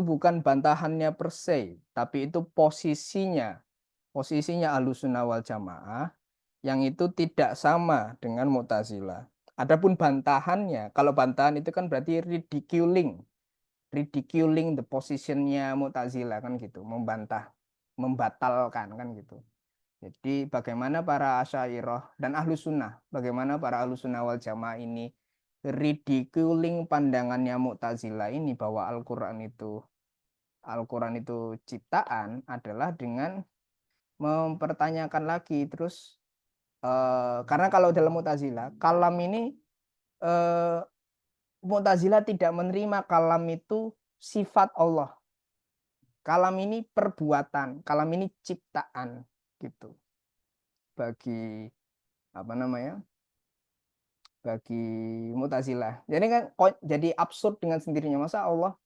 bukan bantahannya per se, tapi itu posisinya. Posisinya Ahlussunnah wal Jamaah yang itu tidak sama dengan Mu'tazilah. Adapun bantahannya, kalau bantahan itu kan berarti ridiculing the positionnya Mu'tazilah kan gitu, membantah, membatalkan kan gitu. Jadi bagaimana para Asy'ariyah dan Ahlus Sunnah, bagaimana para Ahlus Sunnah wal Jamaah ini ridiculing pandangannya Mu'tazilah ini bahwa Al-Quran itu ciptaan adalah dengan mempertanyakan lagi terus karena kalau dalam Mu'tazilah kalam ini eh, Mu'tazilah tidak menerima kalam itu sifat Allah. Kalam ini perbuatan, kalam ini ciptaan gitu. Bagi apa namanya? Bagi Mu'tazilah. Jadi kan jadi absurd dengan sendirinya masa Allah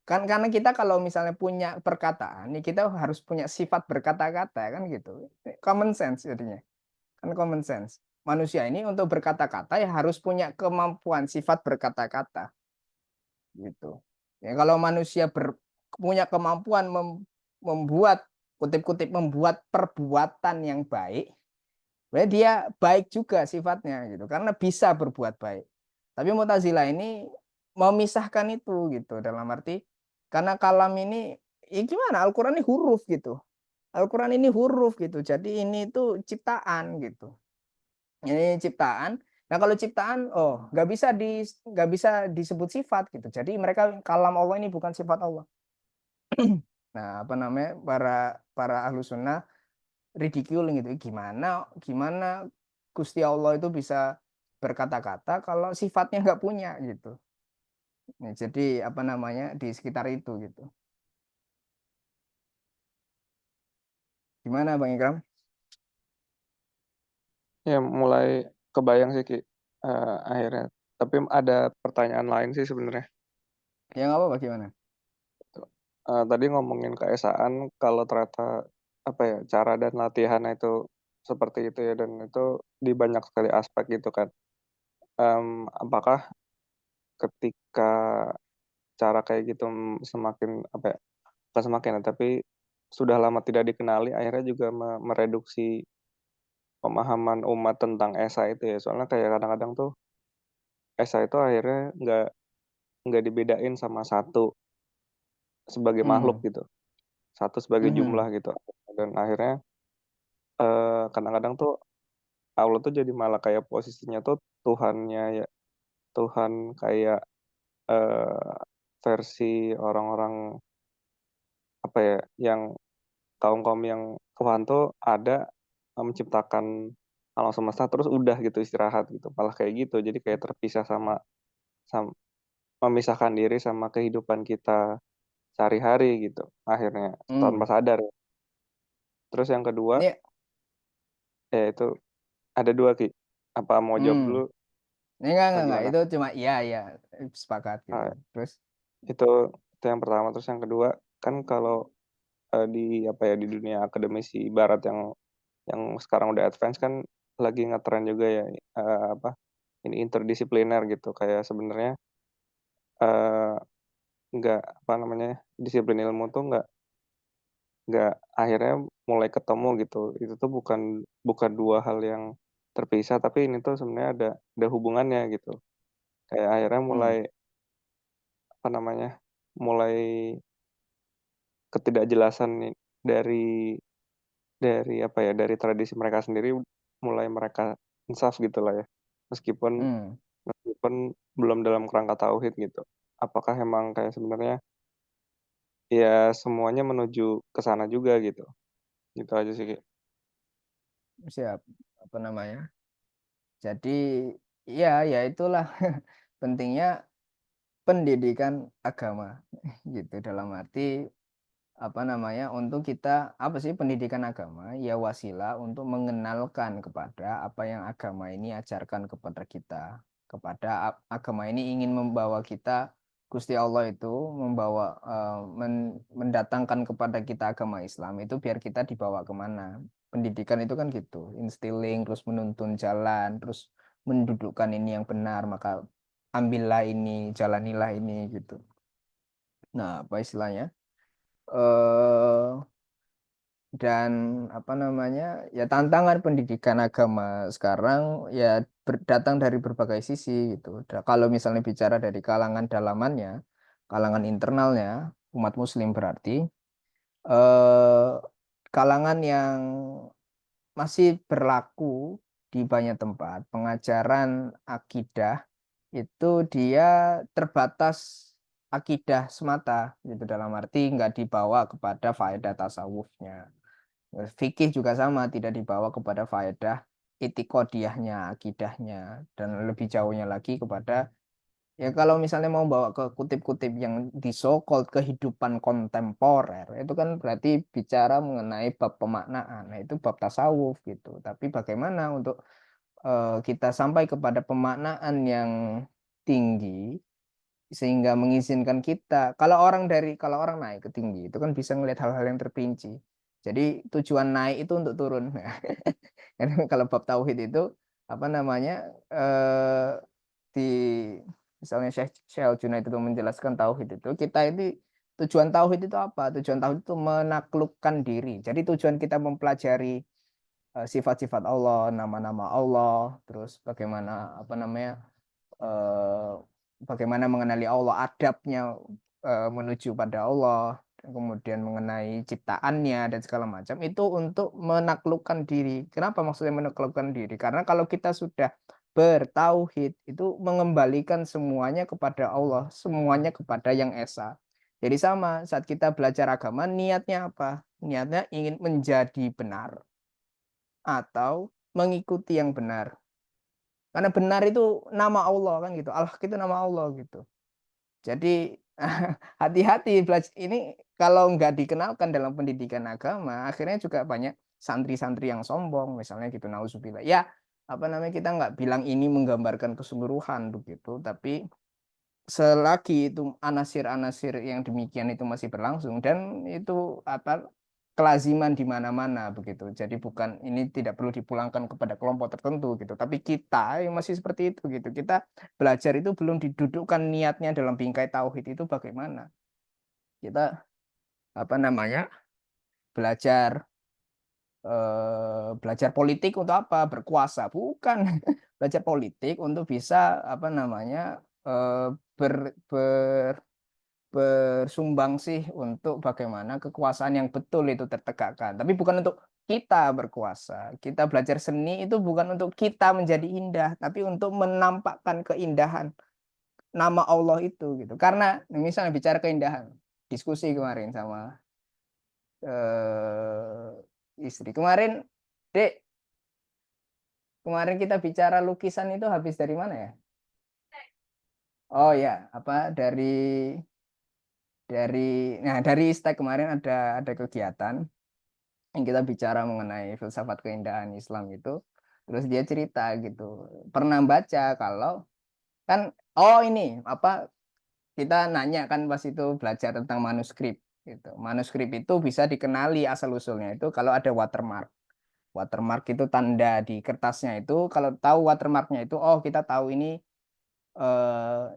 kan karena kita kalau misalnya punya perkataan, nih kita harus punya sifat berkata-kata kan gitu. Common sense jadinya. Kan common sense. Manusia ini untuk berkata-kata ya harus punya kemampuan sifat berkata-kata gitu. Ya kalau manusia punya kemampuan membuat kutip-kutip membuat perbuatan yang baik, berarti dia baik juga sifatnya gitu karena bisa berbuat baik. Tapi Mu'tazilah ini memisahkan itu gitu dalam arti karena kalam ini ya gimana Al-Qur'an ini huruf gitu. Al-Qur'an ini huruf gitu. Jadi ini itu ciptaan gitu. Ini ciptaan. Nah, kalau ciptaan nggak bisa disebut sifat gitu. Jadi mereka kalam Allah ini bukan sifat Allah. Nah, apa namanya? Para ahlu sunnah ridiculing gitu. Gimana Gusti Allah itu bisa berkata-kata kalau sifatnya nggak punya gitu. Nah, jadi apa namanya di sekitar itu gitu. Gimana Bang Ikram? Ya mulai kebayang sih Ki, akhirnya. Tapi ada pertanyaan lain sih sebenarnya. Ya nggak apa-apa gimana? Tadi ngomongin keesaan kalau ternyata apa ya cara dan latihan itu seperti itu ya dan itu di banyak sekali aspek gitu kan. Apakah ketika cara kayak gitu semakin apa ya, bukan semakin ya, tapi sudah lama tidak dikenali akhirnya juga mereduksi pemahaman umat tentang esa itu ya. Soalnya kayak kadang-kadang tuh esa itu akhirnya nggak dibedain sama satu sebagai makhluk Hmm. gitu, satu sebagai jumlah Mhm. gitu. Dan akhirnya kadang-kadang tuh Allah tuh jadi malah kayak posisinya tuh Tuhannya ya, Tuhan kayak eh, versi orang-orang apa ya, yang kaum-kaum yang Tuhan tuh ada menciptakan alam semesta terus udah gitu istirahat gitu, malah kayak gitu. Jadi kayak terpisah sama memisahkan diri sama kehidupan kita sehari-hari gitu akhirnya tanpa Hmm. sadar ya. Terus yang kedua Ini ya itu ada dua Ki. Apa mau jawab dulu hmm. Ini enggak atau enggak gimana? itu cuma iya iya sepakat gitu. Nah, Terus itu itu yang pertama. Terus yang kedua kan kalau di apa ya di dunia akademisi barat yang sekarang udah advance kan lagi ngetren juga ya apa ini interdisipliner gitu kayak sebenarnya eh, nggak apa namanya disiplin ilmu tuh nggak akhirnya mulai ketemu gitu. Itu tuh bukan bukan dua hal yang terpisah tapi ini tuh sebenarnya ada hubungannya gitu. Kayak akhirnya mulai hmm. apa namanya mulai ketidakjelasan nih dari apa ya dari tradisi mereka sendiri mulai mereka insaf gitu lah ya. Meskipun Hmm. meskipun belum dalam kerangka tauhid gitu. Apakah emang kayak sebenarnya ya semuanya menuju ke sana juga gitu. Gitu aja sih. Ki. siap. Apa namanya? Jadi ya itulah pentingnya pendidikan agama gitu, dalam arti apa namanya, untuk kita apa sih pendidikan agama? Ya wasilah untuk mengenalkan kepada apa yang agama ini ajarkan kepada kita, kepada agama ini ingin membawa kita, Gusti Allah itu membawa mendatangkan kepada kita agama Islam itu biar kita dibawa kemana. Pendidikan itu kan gitu, instilling, terus menuntun jalan, terus mendudukkan ini yang benar, maka ambillah ini, jalanilah ini gitu. Nah, apa istilahnya? eh dan apa namanya, ya tantangan pendidikan agama sekarang ya datang dari berbagai sisi gitu. Kalau misalnya bicara dari kalangan dalamannya, kalangan internalnya umat muslim berarti eh kalangan yang masih berlaku di banyak tempat pengajaran akidah itu dia terbatas akidah semata gitu, dalam arti nggak dibawa kepada faedah tasawufnya. Fikih juga sama, tidak dibawa kepada faedah itikadiyahnya, akidahnya, dan lebih jauhnya lagi kepada, ya kalau misalnya mau bawa ke kutip-kutip yang di so-called kehidupan kontemporer, itu kan berarti bicara mengenai bab pemaknaan. Nah, itu bab tasawuf gitu. Tapi bagaimana untuk kita sampai kepada pemaknaan yang tinggi sehingga mengizinkan kita, kalau orang naik ke tinggi itu kan bisa melihat hal-hal yang terperinci. Jadi tujuan naik itu untuk turun. Karena kalau bab tauhid itu apa namanya, di misalnya Syekh Al-Junaid itu menjelaskan tauhid itu, kita ini tujuan tauhid itu apa? Tujuan tauhid itu menaklukkan diri. Jadi tujuan kita mempelajari sifat-sifat Allah, nama-nama Allah, terus bagaimana apa namanya, eh, bagaimana mengenali Allah, adabnya menuju pada Allah, kemudian mengenai ciptaannya dan segala macam itu untuk menaklukkan diri. Kenapa maksudnya menaklukkan diri? Karena kalau kita sudah bertauhid itu mengembalikan semuanya kepada Allah, semuanya kepada Yang Esa. Jadi sama saat kita belajar agama, niatnya apa? Niatnya ingin menjadi benar atau mengikuti yang benar. Karena benar itu nama Allah kan gitu. Allah itu nama Allah gitu. Jadi hati-hati belajar ini, kalau nggak dikenalkan dalam pendidikan agama, akhirnya juga banyak santri-santri yang sombong misalnya gitu, nauzubillah. Ya, apa namanya, kita nggak bilang ini menggambarkan keseluruhan begitu, tapi selagi itu anasir-anasir yang demikian itu masih berlangsung, dan itu apa, kelaziman di mana-mana begitu. Jadi bukan, ini tidak perlu dipulangkan kepada kelompok tertentu gitu, tapi kita yang masih seperti itu gitu. Kita belajar itu belum didudukkan niatnya dalam bingkai tauhid itu bagaimana. Kita apa namanya, belajar belajar politik untuk apa? Berkuasa, bukan. Belajar politik untuk bisa apa namanya, bersumbangsih untuk bagaimana kekuasaan yang betul itu tertegakkan. Tapi bukan untuk kita berkuasa. Kita belajar seni itu bukan untuk kita menjadi indah, tapi untuk menampakkan keindahan nama Allah itu gitu. Karena misalnya bicara keindahan, diskusi kemarin sama istri. Dek, kemarin kita bicara lukisan itu habis dari mana ya? Oh ya, apa dari ISTEK kemarin ada kegiatan yang kita bicara mengenai filsafat keindahan Islam itu. Terus dia cerita gitu, pernah baca kalau kan, oh ini apa, kita nanya kan pas itu belajar tentang manuskrip gitu. Manuskrip itu bisa dikenali asal usulnya itu kalau ada watermark. Watermark itu tanda di kertasnya itu, kalau tahu watermarknya itu, oh kita tahu ini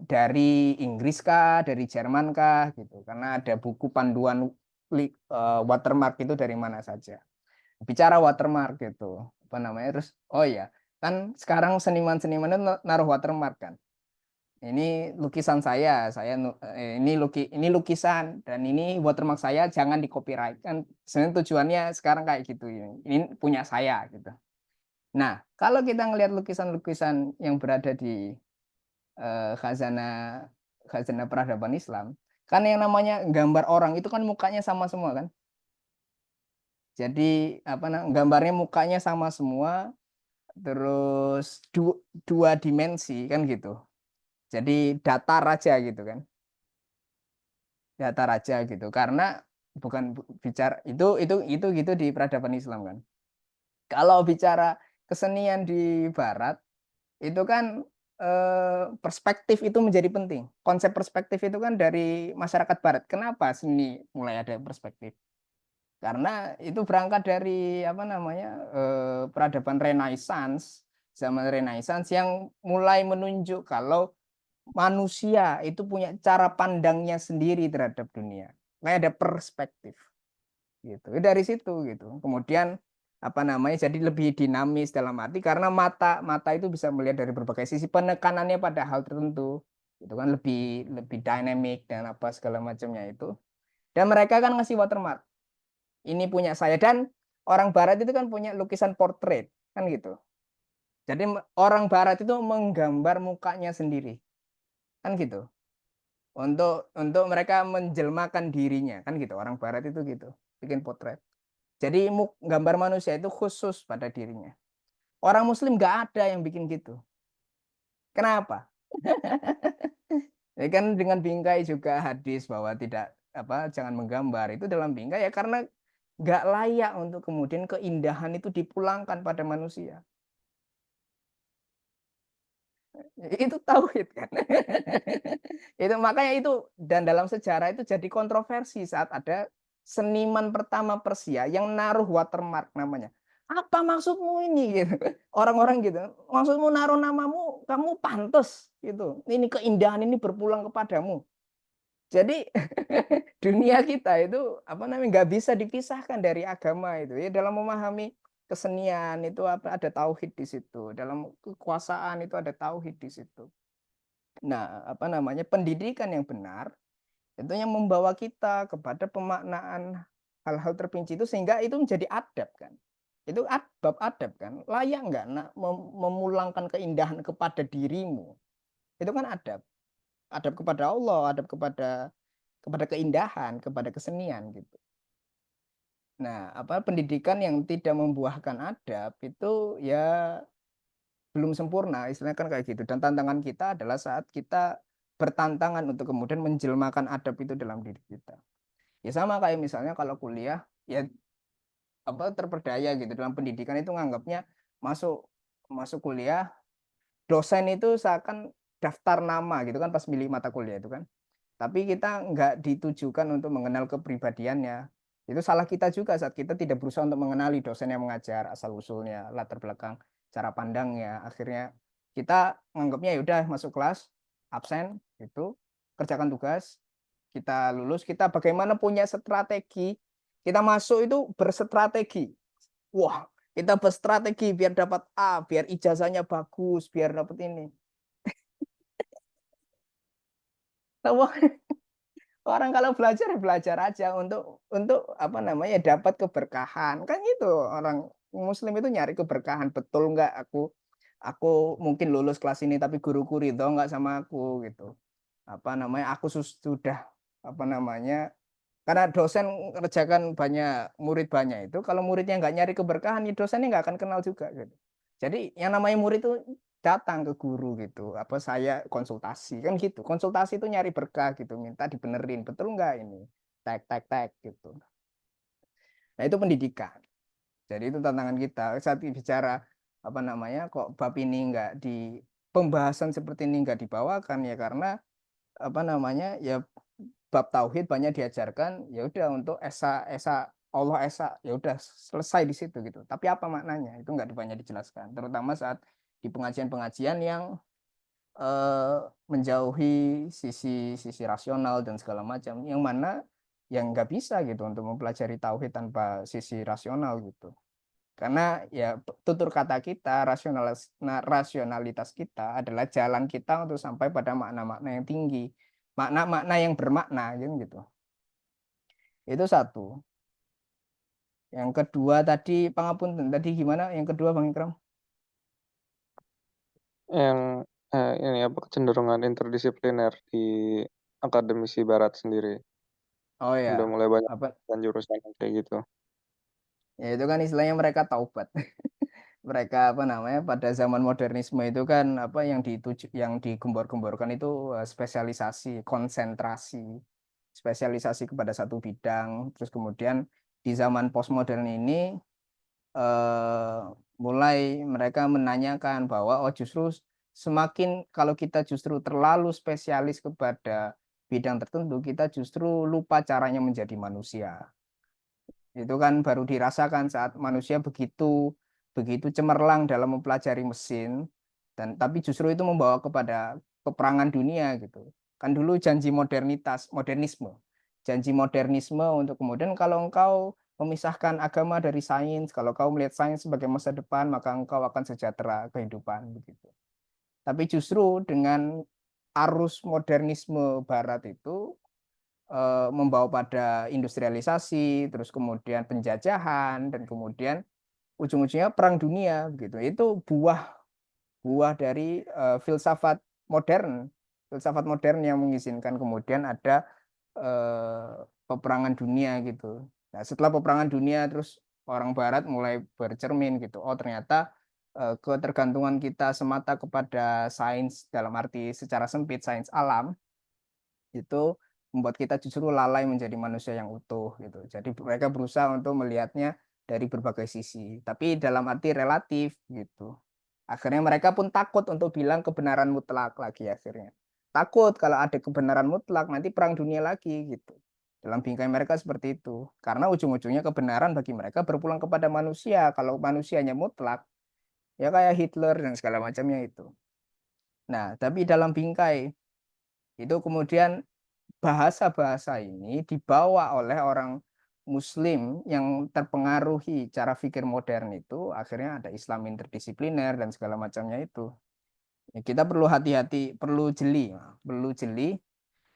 dari Inggris kah, dari Jerman kah gitu. Karena ada buku panduan watermark itu dari mana saja. Bicara watermark gitu, apa namanya, terus oh ya, kan sekarang seniman-seniman itu naruh watermark kan. Ini lukisan ini lukisan dan ini watermark saya, jangan di copyright kan. Sebenarnya tujuannya sekarang kayak gitu, ini punya saya gitu. Nah, kalau kita ngelihat lukisan-lukisan yang berada di khazanah khazanah peradaban Islam, kan yang namanya gambar orang itu kan mukanya sama semua kan. Jadi gambarnya mukanya sama semua, terus dua dimensi kan gitu. Jadi datar aja gitu kan. Datar aja gitu. Karena bukan bicara itu gitu di peradaban Islam kan. Kalau bicara kesenian di barat itu kan perspektif itu menjadi penting. Konsep perspektif itu kan dari masyarakat barat. Kenapa seni mulai ada perspektif? Karena itu berangkat dari peradaban Renaissance, zaman Renaissance yang mulai menunjuk kalau manusia itu punya cara pandangnya sendiri terhadap dunia. Kayak ada perspektif gitu. Dari situ gitu. Kemudian jadi lebih dinamis dalam arti karena mata itu bisa melihat dari berbagai sisi, penekanannya pada hal tertentu. Itu kan lebih dynamic dan apa segala macamnya itu. Dan mereka kan ngasih watermark. Ini punya saya, dan orang barat itu kan punya lukisan portrait kan gitu. Jadi orang barat itu menggambar mukanya sendiri kan gitu, untuk mereka menjelmakan dirinya kan gitu. Orang barat itu gitu, bikin potret. Jadi gambar manusia itu khusus pada dirinya. Orang muslim nggak ada yang bikin gitu. Kenapa? Ya kan dengan bingkai juga hadis bahwa tidak jangan menggambar itu dalam bingkai ya karena nggak layak untuk kemudian keindahan itu dipulangkan pada manusia. Itu tauhid kan. Itu makanya itu, dan dalam sejarah itu jadi kontroversi saat ada seniman pertama Persia yang naruh watermark namanya. Apa maksudmu ini gitu. Orang-orang gitu. Maksudmu naruh namamu, kamu pantas gitu. Ini keindahan ini berpulang kepadamu. Jadi dunia kita itu nggak bisa dipisahkan dari agama itu ya, dalam memahami kesenian itu ada tauhid di situ, dalam kekuasaan itu ada tauhid di situ. Nah, pendidikan yang benar itu yang membawa kita kepada pemaknaan hal-hal terperinci itu sehingga itu menjadi adab kan. Itu bab adab kan. Layak nggak memulangkan keindahan kepada dirimu. Itu kan adab. Adab kepada Allah, adab kepada keindahan, kepada kesenian gitu. Nah, pendidikan yang tidak membuahkan adab itu ya belum sempurna, istilahnya kan kayak gitu. Dan tantangan kita adalah saat kita bertantangan untuk kemudian menjelmakan adab itu dalam diri kita. Ya sama kayak misalnya kalau kuliah, ya terperdaya gitu dalam pendidikan itu nganggapnya masuk kuliah, dosen itu seakan daftar nama gitu kan pas milih mata kuliah itu kan. Tapi kita nggak ditujukan untuk mengenal kepribadiannya. Itu salah kita juga saat kita tidak berusaha untuk mengenali dosen yang mengajar, asal-usulnya, latar belakang, cara pandangnya. Akhirnya kita menganggapnya ya udah masuk kelas, absen, itu kerjakan tugas, kita lulus, kita bagaimana punya strategi, kita masuk itu berstrategi. Wah, kita berstrategi biar dapat A, biar ijazahnya bagus, biar dapat ini. Orang kalau belajar aja untuk dapat keberkahan kan gitu. Orang muslim itu nyari keberkahan. Betul nggak aku mungkin lulus kelas ini tapi guruku ridho nggak sama aku gitu. Aku sudah karena dosen ngerjakan murid banyak itu, kalau muridnya nggak nyari keberkahan ya dosennya nggak akan kenal juga gitu. Jadi yang namanya murid itu datang ke guru gitu, saya konsultasi kan gitu. Konsultasi itu nyari berkah gitu, minta dibenerin, betul nggak ini, tek gitu. Nah itu pendidikan. Jadi itu tantangan kita saat bicara kok bab ini nggak di pembahasan seperti ini nggak dibawakan ya karena ya bab tauhid banyak diajarkan ya udah untuk Allah ya udah selesai di situ gitu. Tapi apa maknanya itu nggak banyak dijelaskan, terutama saat di pengajian-pengajian yang menjauhi sisi rasional dan segala macam, yang mana yang nggak bisa gitu untuk mempelajari tauhid tanpa sisi rasional gitu. Karena ya tutur kata kita, rasionalitas kita adalah jalan kita untuk sampai pada makna-makna yang tinggi, makna-makna yang bermakna gitu. Itu satu. Yang kedua tadi pangapunten, tadi gimana? Yang kedua Bang Ikram? Yang ini kecenderungan interdisipliner di akademisi barat sendiri. Oh Udah ya, mulai banyak apa jurusan kayak gitu. Ya itu kan istilahnya mereka taubat. Mereka apa namanya pada zaman modernisme itu kan apa yang yang digembor-gemborkan itu spesialisasi, konsentrasi, spesialisasi kepada satu bidang. Terus kemudian di zaman postmodern ini eh, mulai mereka menanyakan bahwa oh justru semakin kalau kita justru terlalu spesialis kepada bidang tertentu, kita justru lupa caranya menjadi manusia. Itu kan baru dirasakan saat manusia begitu begitu cemerlang dalam mempelajari mesin dan tapi justru itu membawa kepada peperangan dunia gitu. Kan dulu janji modernisme. Janji modernisme untuk kemudian kalau engkau memisahkan agama dari sains, kalau kau melihat sains sebagai masa depan, maka engkau akan sejahtera kehidupan begitu. Tapi justru dengan arus modernisme barat itu membawa pada industrialisasi, terus kemudian penjajahan, dan kemudian ujung-ujungnya perang dunia gitu. Itu buah buah dari filsafat modern yang mengizinkan kemudian ada peperangan dunia gitu. Nah, setelah peperangan dunia terus orang Barat mulai bercermin gitu. Oh, ternyata ketergantungan kita semata kepada sains dalam arti secara sempit sains alam itu membuat kita justru lalai menjadi manusia yang utuh gitu. Jadi mereka berusaha untuk melihatnya dari berbagai sisi, tapi dalam arti relatif gitu. Akhirnya mereka pun takut untuk bilang kebenaran mutlak lagi akhirnya. Takut kalau ada kebenaran mutlak nanti perang dunia lagi gitu. Dalam bingkai mereka seperti itu. Karena ujung-ujungnya kebenaran bagi mereka berpulang kepada manusia. Kalau manusianya mutlak, ya kayak Hitler dan segala macamnya itu. Nah, tapi dalam bingkai itu kemudian bahasa-bahasa ini dibawa oleh orang Muslim yang terpengaruhi cara pikir modern itu, akhirnya ada Islam interdisipliner dan segala macamnya itu. Ya, kita perlu hati-hati, perlu jeli.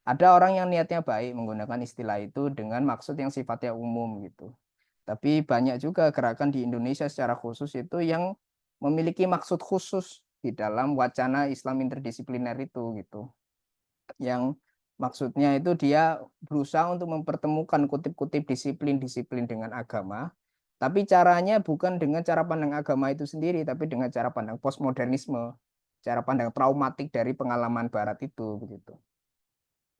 Ada orang yang niatnya baik menggunakan istilah itu dengan maksud yang sifatnya umum gitu. Tapi banyak juga gerakan di Indonesia secara khusus itu yang memiliki maksud khusus di dalam wacana Islam interdisipliner itu gitu. Yang maksudnya itu dia berusaha untuk mempertemukan kutip-kutip disiplin-disiplin dengan agama, tapi caranya bukan dengan cara pandang agama itu sendiri, tapi dengan cara pandang postmodernisme, cara pandang traumatik dari pengalaman Barat itu begitu.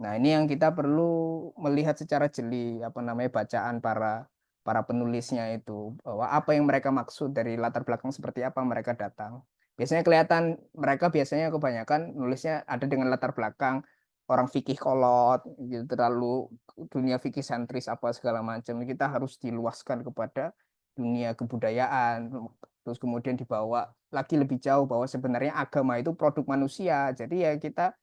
Nah, ini yang kita perlu melihat secara jeli apa namanya bacaan para penulisnya itu bahwa apa yang mereka maksud dari latar belakang seperti apa mereka datang. Biasanya kelihatan mereka biasanya kebanyakan nulisnya ada dengan latar belakang orang fikih kolot gitu terlalu dunia fikih sentris apa segala macam. Kita harus diluaskan kepada dunia kebudayaan terus kemudian dibawa lagi lebih jauh bahwa sebenarnya agama itu produk manusia. Jadi ya kita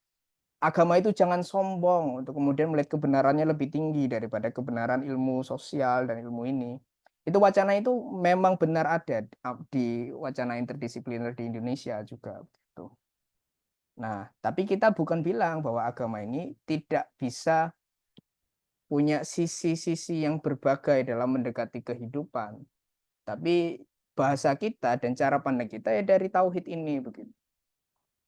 agama itu jangan sombong untuk kemudian melihat kebenarannya lebih tinggi daripada kebenaran ilmu sosial dan ilmu ini. Itu wacana itu memang benar ada di wacana interdisipliner di Indonesia juga. Gitu. Nah, tapi kita bukan bilang bahwa agama ini tidak bisa punya sisi-sisi yang berbagai dalam mendekati kehidupan. Tapi bahasa kita dan cara pandang kita ya dari tauhid ini begitu.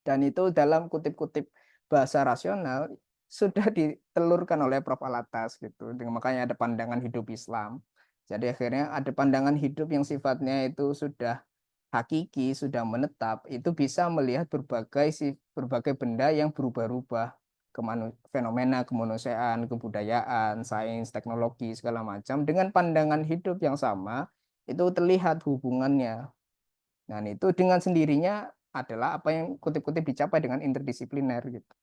Dan itu dalam kutip-kutip bahasa rasional sudah ditelurkan oleh Prof. Alatas gitu. Makanya ada pandangan hidup Islam. Jadi akhirnya ada pandangan hidup yang sifatnya itu sudah hakiki, sudah menetap, itu bisa melihat berbagai benda yang berubah-ubah, fenomena kemanusiaan, kebudayaan, sains, teknologi segala macam dengan pandangan hidup yang sama, itu terlihat hubungannya. Nah, itu dengan sendirinya adalah apa yang kutip-kutip dicapai dengan interdisipliner gitu.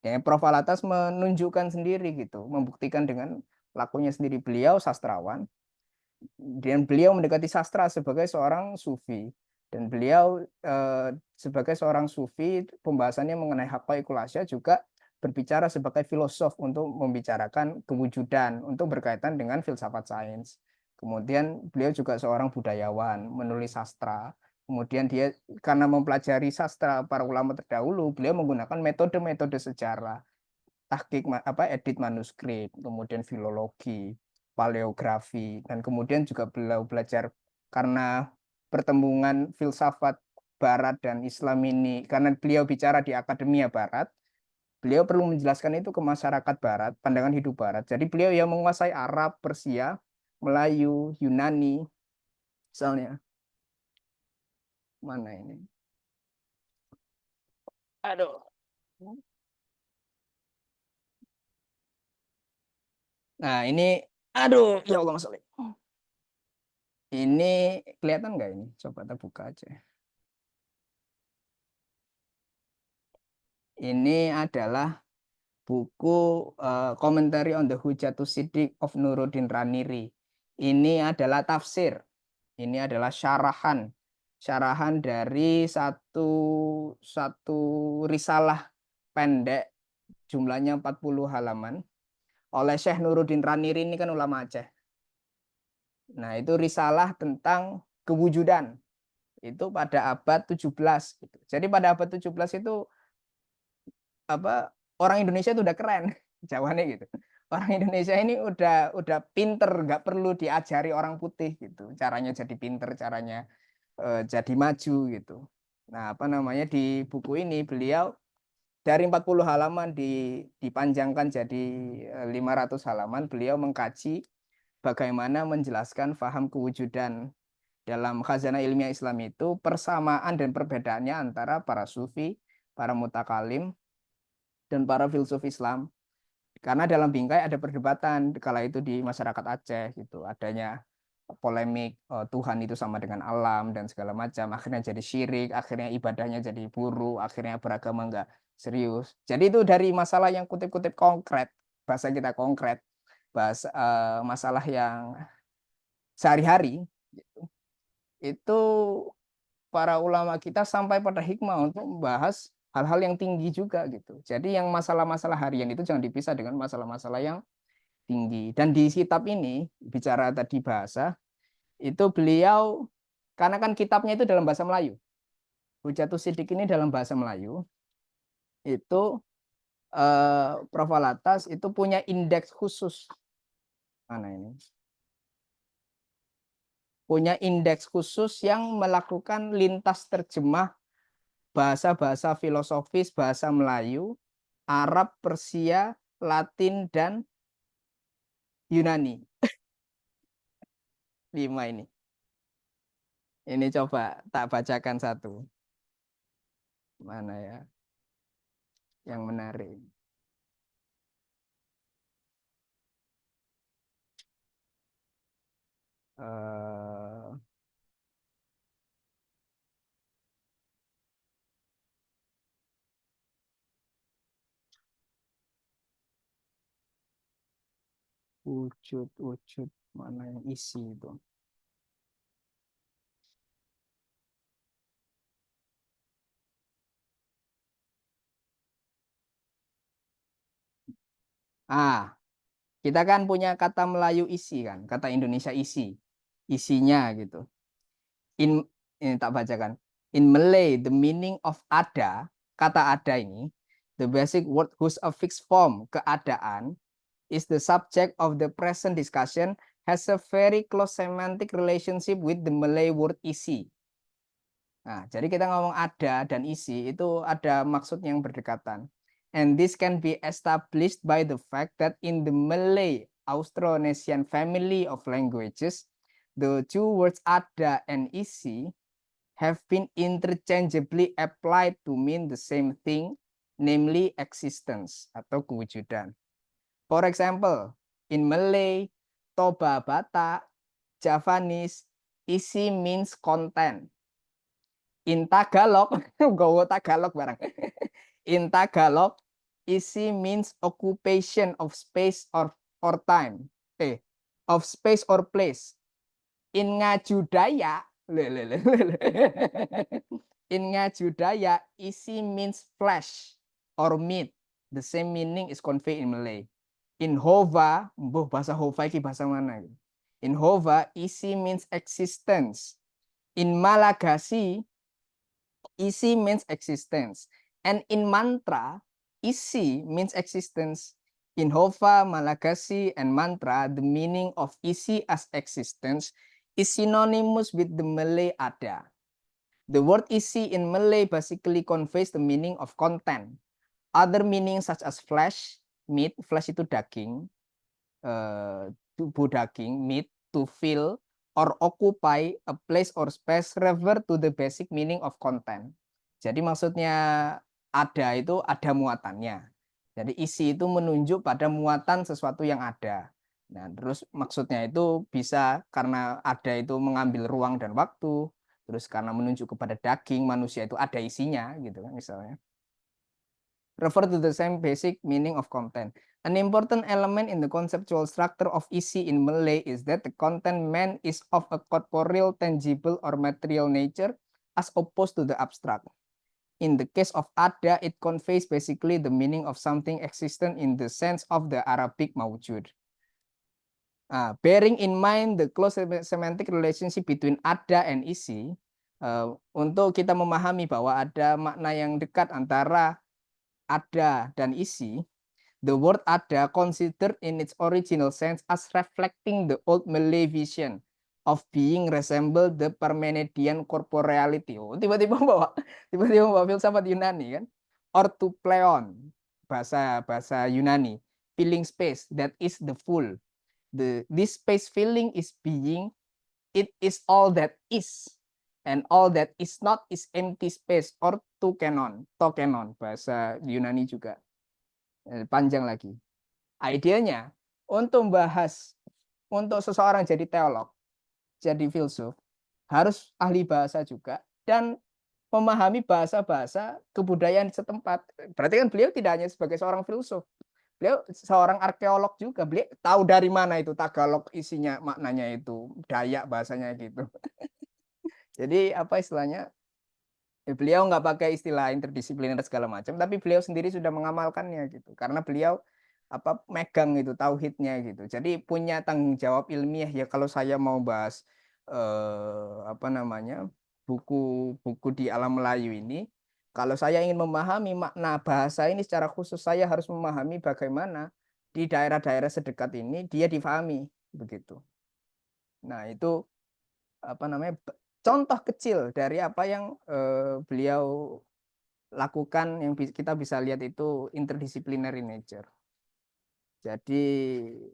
Ya, Prof. Alatas menunjukkan sendiri gitu, membuktikan dengan lakunya sendiri. Beliau sastrawan dan beliau mendekati sastra sebagai seorang sufi dan beliau sebagai seorang sufi pembahasannya mengenai haqqaiqul asya juga berbicara sebagai filosof untuk membicarakan kewujudan untuk berkaitan dengan filsafat sains. Kemudian beliau juga seorang budayawan, menulis sastra. Kemudian dia karena mempelajari sastra para ulama terdahulu, beliau menggunakan metode-metode sejarah, tahqiq edit manuskrip, kemudian filologi, paleografi, dan kemudian juga beliau belajar karena pertemuan filsafat Barat dan Islam ini, karena beliau bicara di Akademia Barat, beliau perlu menjelaskan itu ke masyarakat Barat, pandangan hidup Barat. Jadi beliau yang menguasai Arab, Persia, Melayu, Yunani, Misalnya, mana ini? Aduh. Nah, ini, aduh, ya Allah masalah. Ini kelihatan nggak ini? Coba kita buka aja. Ini adalah buku Commentary on the Hujatus Siddiq of Nuruddin Raniri. Ini adalah tafsir. Ini adalah syarahan dari satu risalah pendek, jumlahnya 40 halaman, oleh Syekh Nuruddin Raniri. Ini kan ulama Aceh. Nah, itu risalah tentang kewujudan. Itu pada abad 17. Gitu. Jadi pada abad 17 itu orang Indonesia itu udah keren. Jawabannya gitu. Orang Indonesia ini udah pinter, nggak perlu diajari orang putih gitu. Caranya jadi pinter, caranya jadi maju gitu. Nah, di buku ini beliau dari 40 halaman dipanjangkan jadi 500 halaman, beliau mengkaji bagaimana menjelaskan faham kewujudan dalam khazanah ilmiah Islam itu, persamaan dan perbedaannya antara para sufi, para mutakalim, dan para filsuf Islam. Karena dalam bingkai ada perdebatan kala itu di masyarakat Aceh gitu, adanya polemik Tuhan itu sama dengan alam dan segala macam, akhirnya jadi syirik, akhirnya ibadahnya jadi buruk, akhirnya beragama enggak serius. Jadi itu dari masalah yang kutip-kutip konkret, bahasa kita konkret, bahasa masalah yang sehari-hari gitu. Itu para ulama kita sampai pada hikmah untuk membahas hal-hal yang tinggi juga gitu. Jadi yang masalah-masalah harian itu jangan dipisah dengan masalah-masalah yang tinggi. Dan di kitab ini, bicara tadi bahasa, itu beliau, karena kan kitabnya itu dalam bahasa Melayu. Hujatus Siddiq ini dalam bahasa Melayu, itu Prof. Alatas itu punya indeks khusus. Mana ini? Punya indeks khusus yang melakukan lintas terjemah bahasa-bahasa filosofis, bahasa Melayu, Arab, Persia, Latin, dan Yunani. 5 ini. Ini coba tak bacakan satu. Mana ya? Yang menarik. Wujud mana yang isi itu? Kita kan punya kata Melayu isi kan, kata Indonesia isi, isinya gitu. Ini tak bacakan. In Malay, the meaning of ada, kata ada ini, the basic word whose a fixed form, keadaan, is the subject of the present discussion, has a very close semantic relationship with the Malay word isi. Nah, jadi kita ngomong ada dan isi itu ada maksud yang berdekatan. And this can be established by the fact that in the Malay Austronesian family of languages, the two words ada and isi have been interchangeably applied to mean the same thing, namely existence atau kewujudan. For example, in Malay, Toba Batak, Javanese, isi means content. In Tagalog, gowo Tagalog barang. In Tagalog, isi means occupation of space or time. Of space or place. In Ngaju Dayak, in Ngaju Dayak, isi means flesh or meat. The same meaning is conveyed in Malay. In Hova, bahasa Hova ini bahasa mana? In Hova, isi means existence. In Malagasy, isi means existence. And in mantra, isi means existence. In Hova, Malagasy, and mantra, the meaning of isi as existence is synonymous with the Malay ada. The word isi in Malay basically conveys the meaning of content. Other meanings such as flesh, meat, flesh itu daging, tubuh daging, meat, to fill, or occupy a place or space refer to the basic meaning of content. Jadi maksudnya ada itu ada muatannya. Jadi isi itu menunjuk pada muatan sesuatu yang ada. Nah, terus maksudnya itu bisa karena ada itu mengambil ruang dan waktu, terus karena menunjuk kepada daging manusia itu ada isinya gitu kan misalnya. Refer to the same basic meaning of content. An important element in the conceptual structure of isi in Malay is that the content meant is of a corporeal, tangible, or material nature as opposed to the abstract. In the case of ada, it conveys basically the meaning of something existent in the sense of the Arabic mawjud. Bearing in mind the close semantic relationship between ada and isi, untuk kita memahami bahwa ada makna yang dekat antara ada dan isi, the word ada considered in its original sense as reflecting the old Malay vision of being resemble the Parmenidean corporeality. Tiba-tiba bawa filsafat Yunani kan, or to pleon, bahasa Yunani, filling space that is the full. This space filling is being, it is all that is, and all that is not is empty space, or to kenon, bahasa Yunani juga. Panjang lagi. Idenya untuk membahas, untuk seseorang jadi teolog, jadi filsuf, harus ahli bahasa juga dan memahami bahasa-bahasa kebudayaan setempat. Berarti kan beliau tidak hanya sebagai seorang filsuf, beliau seorang arkeolog juga. Beliau tahu dari mana itu Tagalog isinya, maknanya itu Dayak bahasanya gitu. Jadi apa istilahnya? Beliau nggak pakai istilah interdisipliner segala macam, tapi beliau sendiri sudah mengamalkannya gitu. Karena beliau megang itu tauhidnya gitu. Jadi punya tanggung jawab ilmiah ya kalau saya mau bahas buku-buku di alam Melayu ini, kalau saya ingin memahami makna bahasa ini secara khusus, saya harus memahami bagaimana di daerah-daerah sedekat ini dia difahami begitu. Nah, itu contoh kecil dari apa yang beliau lakukan yang kita bisa lihat itu interdisciplinary nature. Jadi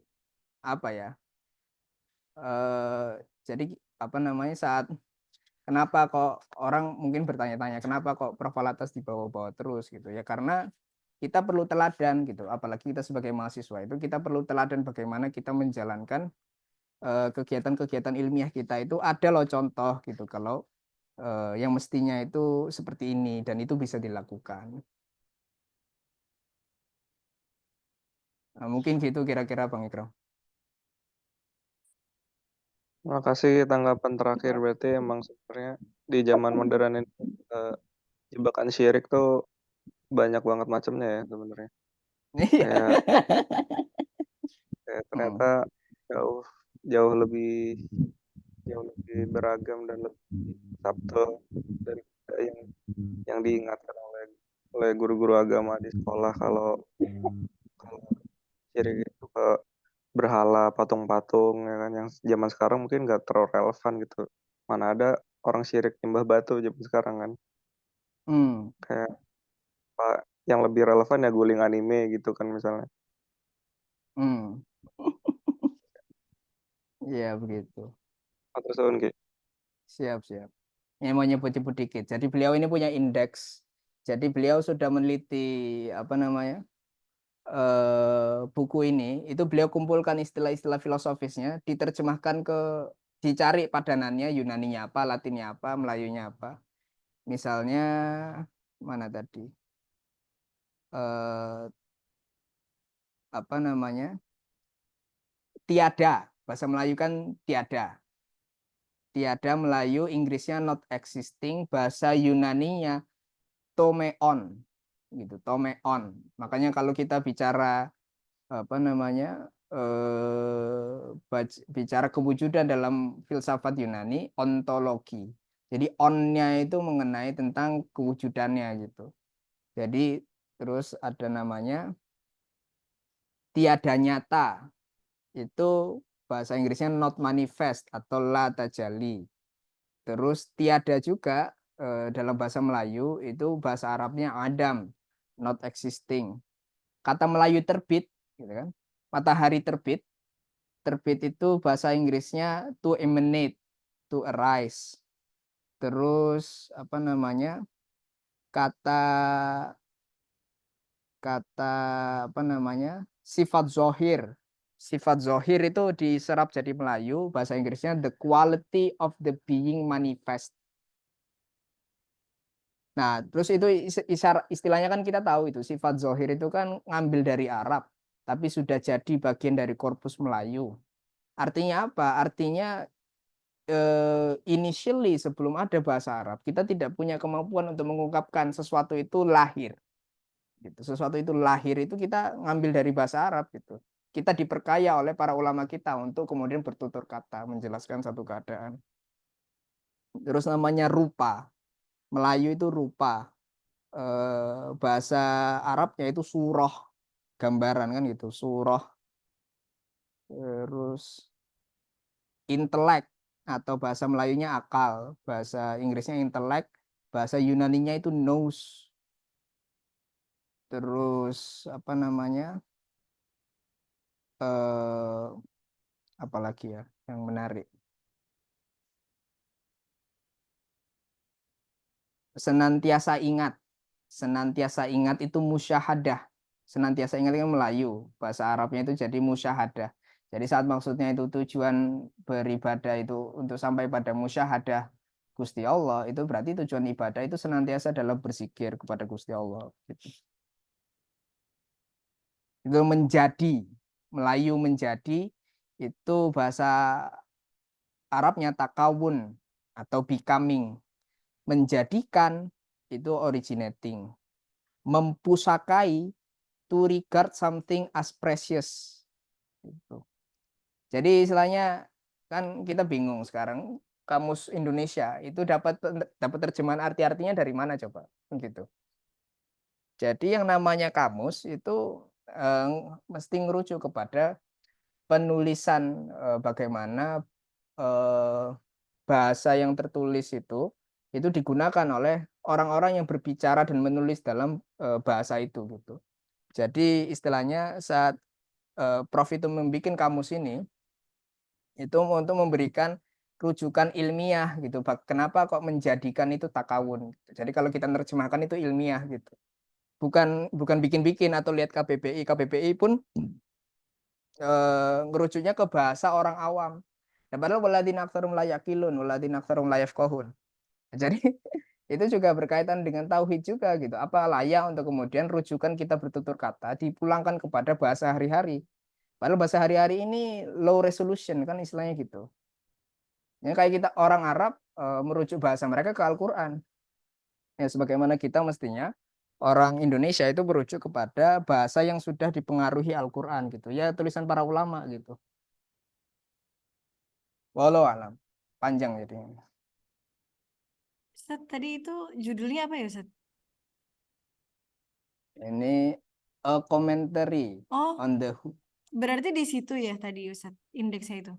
saat kenapa kok orang mungkin bertanya-tanya kenapa kok Profalatas dibawa-bawa terus gitu ya, karena kita perlu teladan gitu, apalagi kita sebagai mahasiswa itu kita perlu teladan bagaimana kita menjalankan kegiatan-kegiatan ilmiah kita itu ada loh contoh gitu kalau yang mestinya itu seperti ini dan itu bisa dilakukan. Nah, mungkin gitu kira-kira Bang Ikram. Terima kasih tanggapan terakhir. Berarti emang sebenarnya di zaman modern ini jebakan syirik tuh banyak banget macamnya ya sebenarnya. Kayak ternyata jauh lebih beragam dan lebih subtle dari yang diingatkan oleh guru-guru agama di sekolah kalau syirik itu ke berhala, patung-patung ya kan, yang zaman sekarang mungkin nggak terlalu relevan gitu. Mana ada orang syirik nyembah batu zaman sekarang kan. Kayak yang lebih relevan ya guling anime gitu kan misalnya. Iya begitu. Terus Ki. Siap. Yang mau nyebut-nyebut dikit. Jadi beliau ini punya indeks. Jadi beliau sudah meneliti buku ini. Itu beliau kumpulkan istilah-istilah filosofisnya, diterjemahkan dicari padanannya, Yunaninya apa, Latinnya apa, Melayunya apa. Misalnya mana tadi? Tiada. Bahasa Melayu kan tiada. Tiada Melayu, Inggrisnya not existing, bahasa Yunaninya tomeon gitu, tomeon. Makanya kalau kita bicara bicara kewujudan dalam filsafat Yunani, ontologi. Jadi onnya itu mengenai tentang kewujudannya gitu. Jadi terus ada namanya tiada nyata. Itu bahasa Inggrisnya not manifest atau la tajalli. Terus tiada juga dalam bahasa Melayu itu bahasa Arabnya adam, not existing. Kata Melayu terbit, gitu kan? Matahari terbit terbit itu bahasa Inggrisnya to emanate, to arise. Terus apa namanya? Kata kata apa namanya? Sifat zohir. Sifat zohir itu diserap jadi Melayu, bahasa Inggrisnya the quality of the being manifest. Nah, terus itu istilahnya kan kita tahu itu sifat zohir itu kan ngambil dari Arab, tapi sudah jadi bagian dari korpus Melayu. Artinya apa? Artinya initially sebelum ada bahasa Arab, kita tidak punya kemampuan untuk mengungkapkan sesuatu itu lahir. Gitu. Sesuatu itu lahir itu kita ngambil dari bahasa Arab gitu. Kita diperkaya oleh para ulama kita untuk kemudian bertutur kata menjelaskan satu keadaan. Terus namanya rupa. Melayu itu rupa. Bahasa Arabnya itu surah, gambaran kan gitu, surah. Terus intelek atau bahasa Melayunya akal, bahasa Inggrisnya intelek, bahasa Yunaninya itu nous. Terus apa namanya? eh Apalagi ya yang menarik. Senantiasa ingat. Senantiasa ingat itu musyahadah. Senantiasa ingat itu Melayu. Bahasa Arabnya itu jadi musyahadah. Jadi saat maksudnya itu tujuan beribadah itu untuk sampai pada musyahadah Gusti Allah, itu berarti tujuan ibadah itu senantiasa dalam berzikir kepada Gusti Allah. Gitu. Itu menjadi, Melayu menjadi, itu bahasa Arabnya takawun atau becoming. Menjadikan itu originating. Mempusakai to regard something as precious. Gitu. Jadi istilahnya kan kita bingung sekarang kamus Indonesia itu dapat terjemahan arti-artinya dari mana coba gitu. Jadi yang namanya kamus itu mesti ngerujuk kepada penulisan bagaimana eh, bahasa yang tertulis itu digunakan oleh orang-orang yang berbicara dan menulis dalam bahasa itu gitu. Jadi istilahnya saat Prof itu membuat kamus ini itu untuk memberikan rujukan ilmiah gitu. Kenapa kok menjadikan itu takawun? Jadi kalau kita menerjemahkan itu ilmiah gitu. Bukan bikin-bikin atau lihat KBBI. KBBI pun ngerujuknya ke bahasa orang awam. Dan padahal waladina aktsarum la yaqilun, waladina aktsarum la yafqahun. Jadi itu juga berkaitan dengan tauhid juga gitu. Apa layak untuk kemudian rujukan kita bertutur kata dipulangkan kepada bahasa hari-hari. Padahal bahasa hari-hari ini low resolution kan istilahnya gitu. Ya, kayak kita orang Arab merujuk bahasa mereka ke Al-Qur'an. Ya sebagaimana kita mestinya orang Indonesia itu merujuk kepada bahasa yang sudah dipengaruhi Al-Qur'an gitu. Ya tulisan para ulama gitu. Wallahu alam. Panjang jadi. Ustaz, tadi itu judulnya apa ya, Ustaz? Ini a commentary Oh, on the berarti di situ ya tadi, Ustaz, indeksnya itu.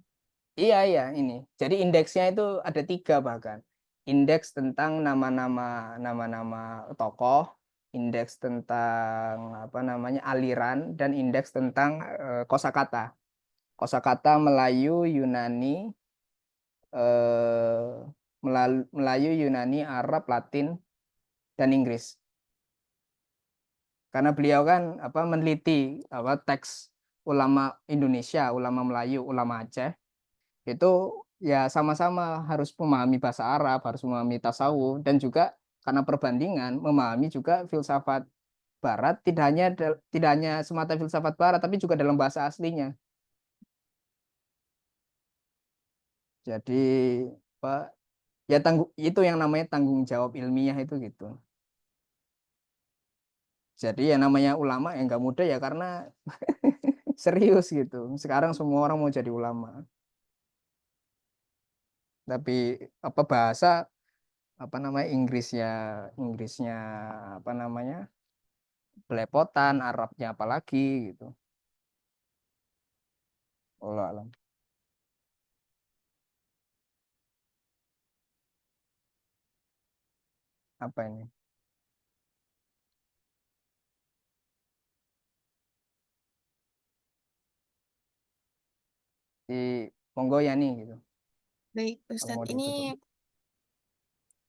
Iya ini. Jadi indeksnya itu ada 3 bahkan. Indeks tentang nama-nama tokoh, indeks tentang apa namanya aliran, dan indeks tentang kosakata. Kosakata Melayu, Yunani, eh, Melayu, Yunani, Arab, Latin, dan Inggris. Karena beliau kan apa meneliti apa teks ulama Indonesia, ulama Melayu, ulama Aceh itu ya sama-sama harus memahami bahasa Arab, harus memahami tasawuf, dan juga karena perbandingan memahami juga filsafat Barat, tidak hanya semata filsafat Barat tapi juga dalam bahasa aslinya. Jadi Pak, ya itu yang namanya tanggung jawab ilmiah itu gitu. Jadi ya namanya ulama yang nggak mudah ya karena serius gitu. Sekarang semua orang mau jadi ulama. Tapi apa bahasa apa namanya Inggrisnya apa namanya belepotan, Arabnya apalagi gitu. Allah alam. Apa ini? Monggo Yani gitu. Baik, Kalau Ustadz. mau Ini, ditutup.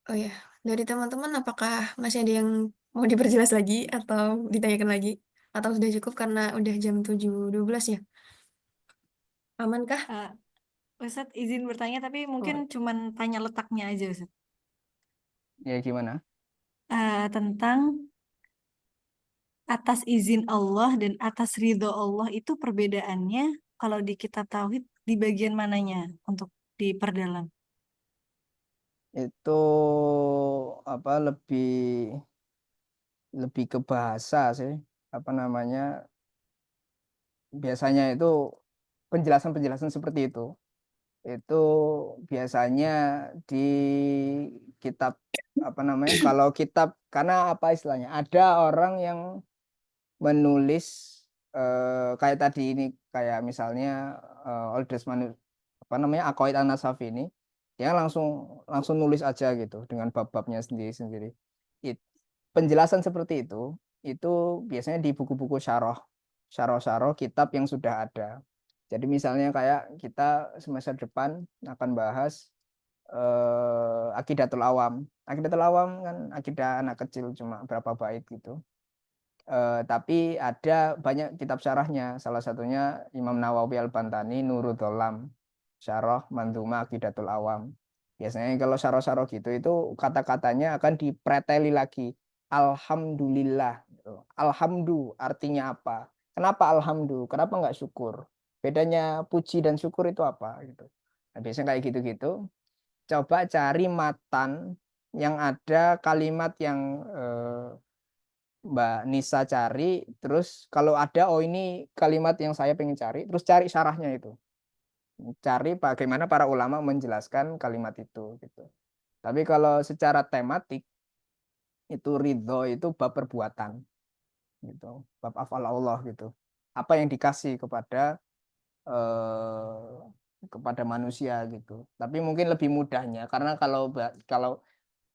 oh ya, dari teman-teman apakah masih ada yang mau diperjelas lagi atau ditanyakan lagi? Atau sudah cukup karena udah jam 7.12 ya? Amankah? Eh, Ustadz izin bertanya tapi mungkin Oh, cuman tanya letaknya aja Ustadz. Ya gimana? Tentang atas izin Allah dan atas ridho Allah itu perbedaannya kalau di kitab tauhid di bagian mananya untuk diperdalam. Itu apa lebih ke bahasa sih. Apa namanya? Biasanya itu penjelasan-penjelasan seperti itu biasanya di kitab apa namanya, kalau kitab, karena apa istilahnya, ada orang yang menulis kayak tadi ini, kayak misalnya Oldest apa namanya, Aqaid An-Nasafi ini, dia langsung langsung nulis aja gitu dengan bab-babnya sendiri-sendiri. Penjelasan seperti itu biasanya di buku-buku syarah kitab yang sudah ada. Jadi misalnya kayak kita semester depan akan bahas Aqidatul Awam. Aqidatul Awam kan akidah anak kecil cuma berapa bait gitu. Tapi ada banyak kitab syarahnya. Salah satunya Imam Nawawi Al-Bantani Nurul Dholam, Syarah Mandhumah Aqidatul Awam. Biasanya kalau syarah-syarah gitu itu kata-katanya akan dipreteli lagi. Alhamdulillah. Gitu. Alhamdu artinya apa? Kenapa alhamdu? Kenapa nggak syukur? Bedanya puji dan syukur itu apa? Gitu. Nah, biasanya kayak gitu-gitu. Coba cari matan yang ada kalimat yang Mbak Nisa cari, terus kalau ada, oh ini kalimat yang saya pengen cari, terus cari syarahnya itu. Cari bagaimana para ulama menjelaskan kalimat itu gitu. Tapi kalau secara tematik itu ridho itu bab perbuatan gitu, bab afal Allah gitu. Apa yang dikasih kepada manusia gitu. Tapi mungkin lebih mudahnya karena kalau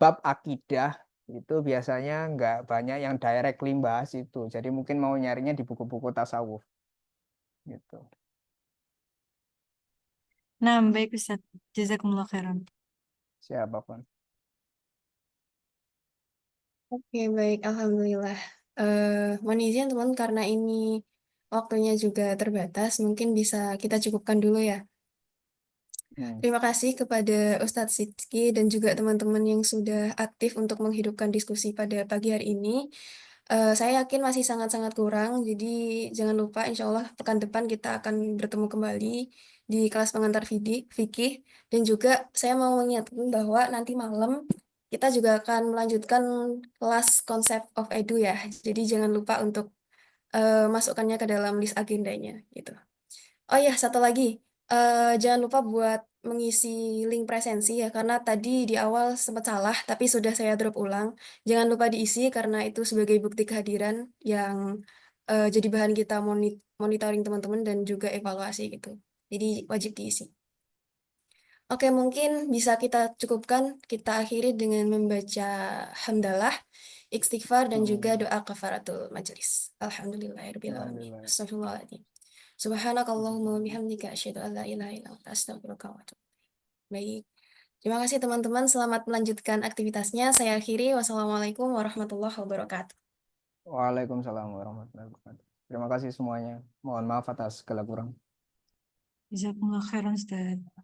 bab akidah itu biasanya nggak banyak yang directly bahas itu. Jadi mungkin mau nyarinya di buku-buku tasawuf gitu. Nah, baik Ustadz. Jazakumullah khairan. Siapapun. oke, baik. Alhamdulillah. Mohon izin teman, karena ini waktunya juga terbatas, mungkin bisa kita cukupkan dulu ya. Hmm. Terima kasih kepada Ustadz Sidki dan juga teman-teman yang sudah aktif untuk menghidupkan diskusi pada pagi hari ini. Saya yakin masih sangat-sangat kurang, jadi jangan lupa insya Allah pekan depan kita akan bertemu kembali di kelas pengantar fikih. Dan juga saya mau mengingatkan bahwa nanti malam kita juga akan melanjutkan kelas konsep of edu ya. Jadi jangan lupa untuk masukkannya ke dalam list agendanya gitu. Oh ya, satu lagi. Jangan lupa buat mengisi link presensi ya, karena tadi di awal sempat salah, tapi sudah saya drop ulang. Jangan lupa diisi karena itu sebagai bukti kehadiran yang jadi bahan kita monitoring teman-teman dan juga evaluasi gitu. Jadi wajib diisi. Oke, mungkin bisa kita cukupkan, kita akhiri dengan membaca hamdalah, istighfar, dan juga doa kafaratul majelis. Alhamdulillahirabbil alamin. Alhamdulillah. Astagfirullahaladzim. Subhanakallahumma wa bihamdika asyhadu an la ilaha illa anta astaghfiruka wa atubu ilaik. Baik. Terima kasih teman-teman. Selamat melanjutkan aktivitasnya. Saya akhiri. Wassalamualaikum warahmatullahi wabarakatuh. Waalaikumsalam warahmatullahi wabarakatuh. Terima kasih semuanya. Mohon maaf atas segala kurang. Jazakumullah khairan Ustadz.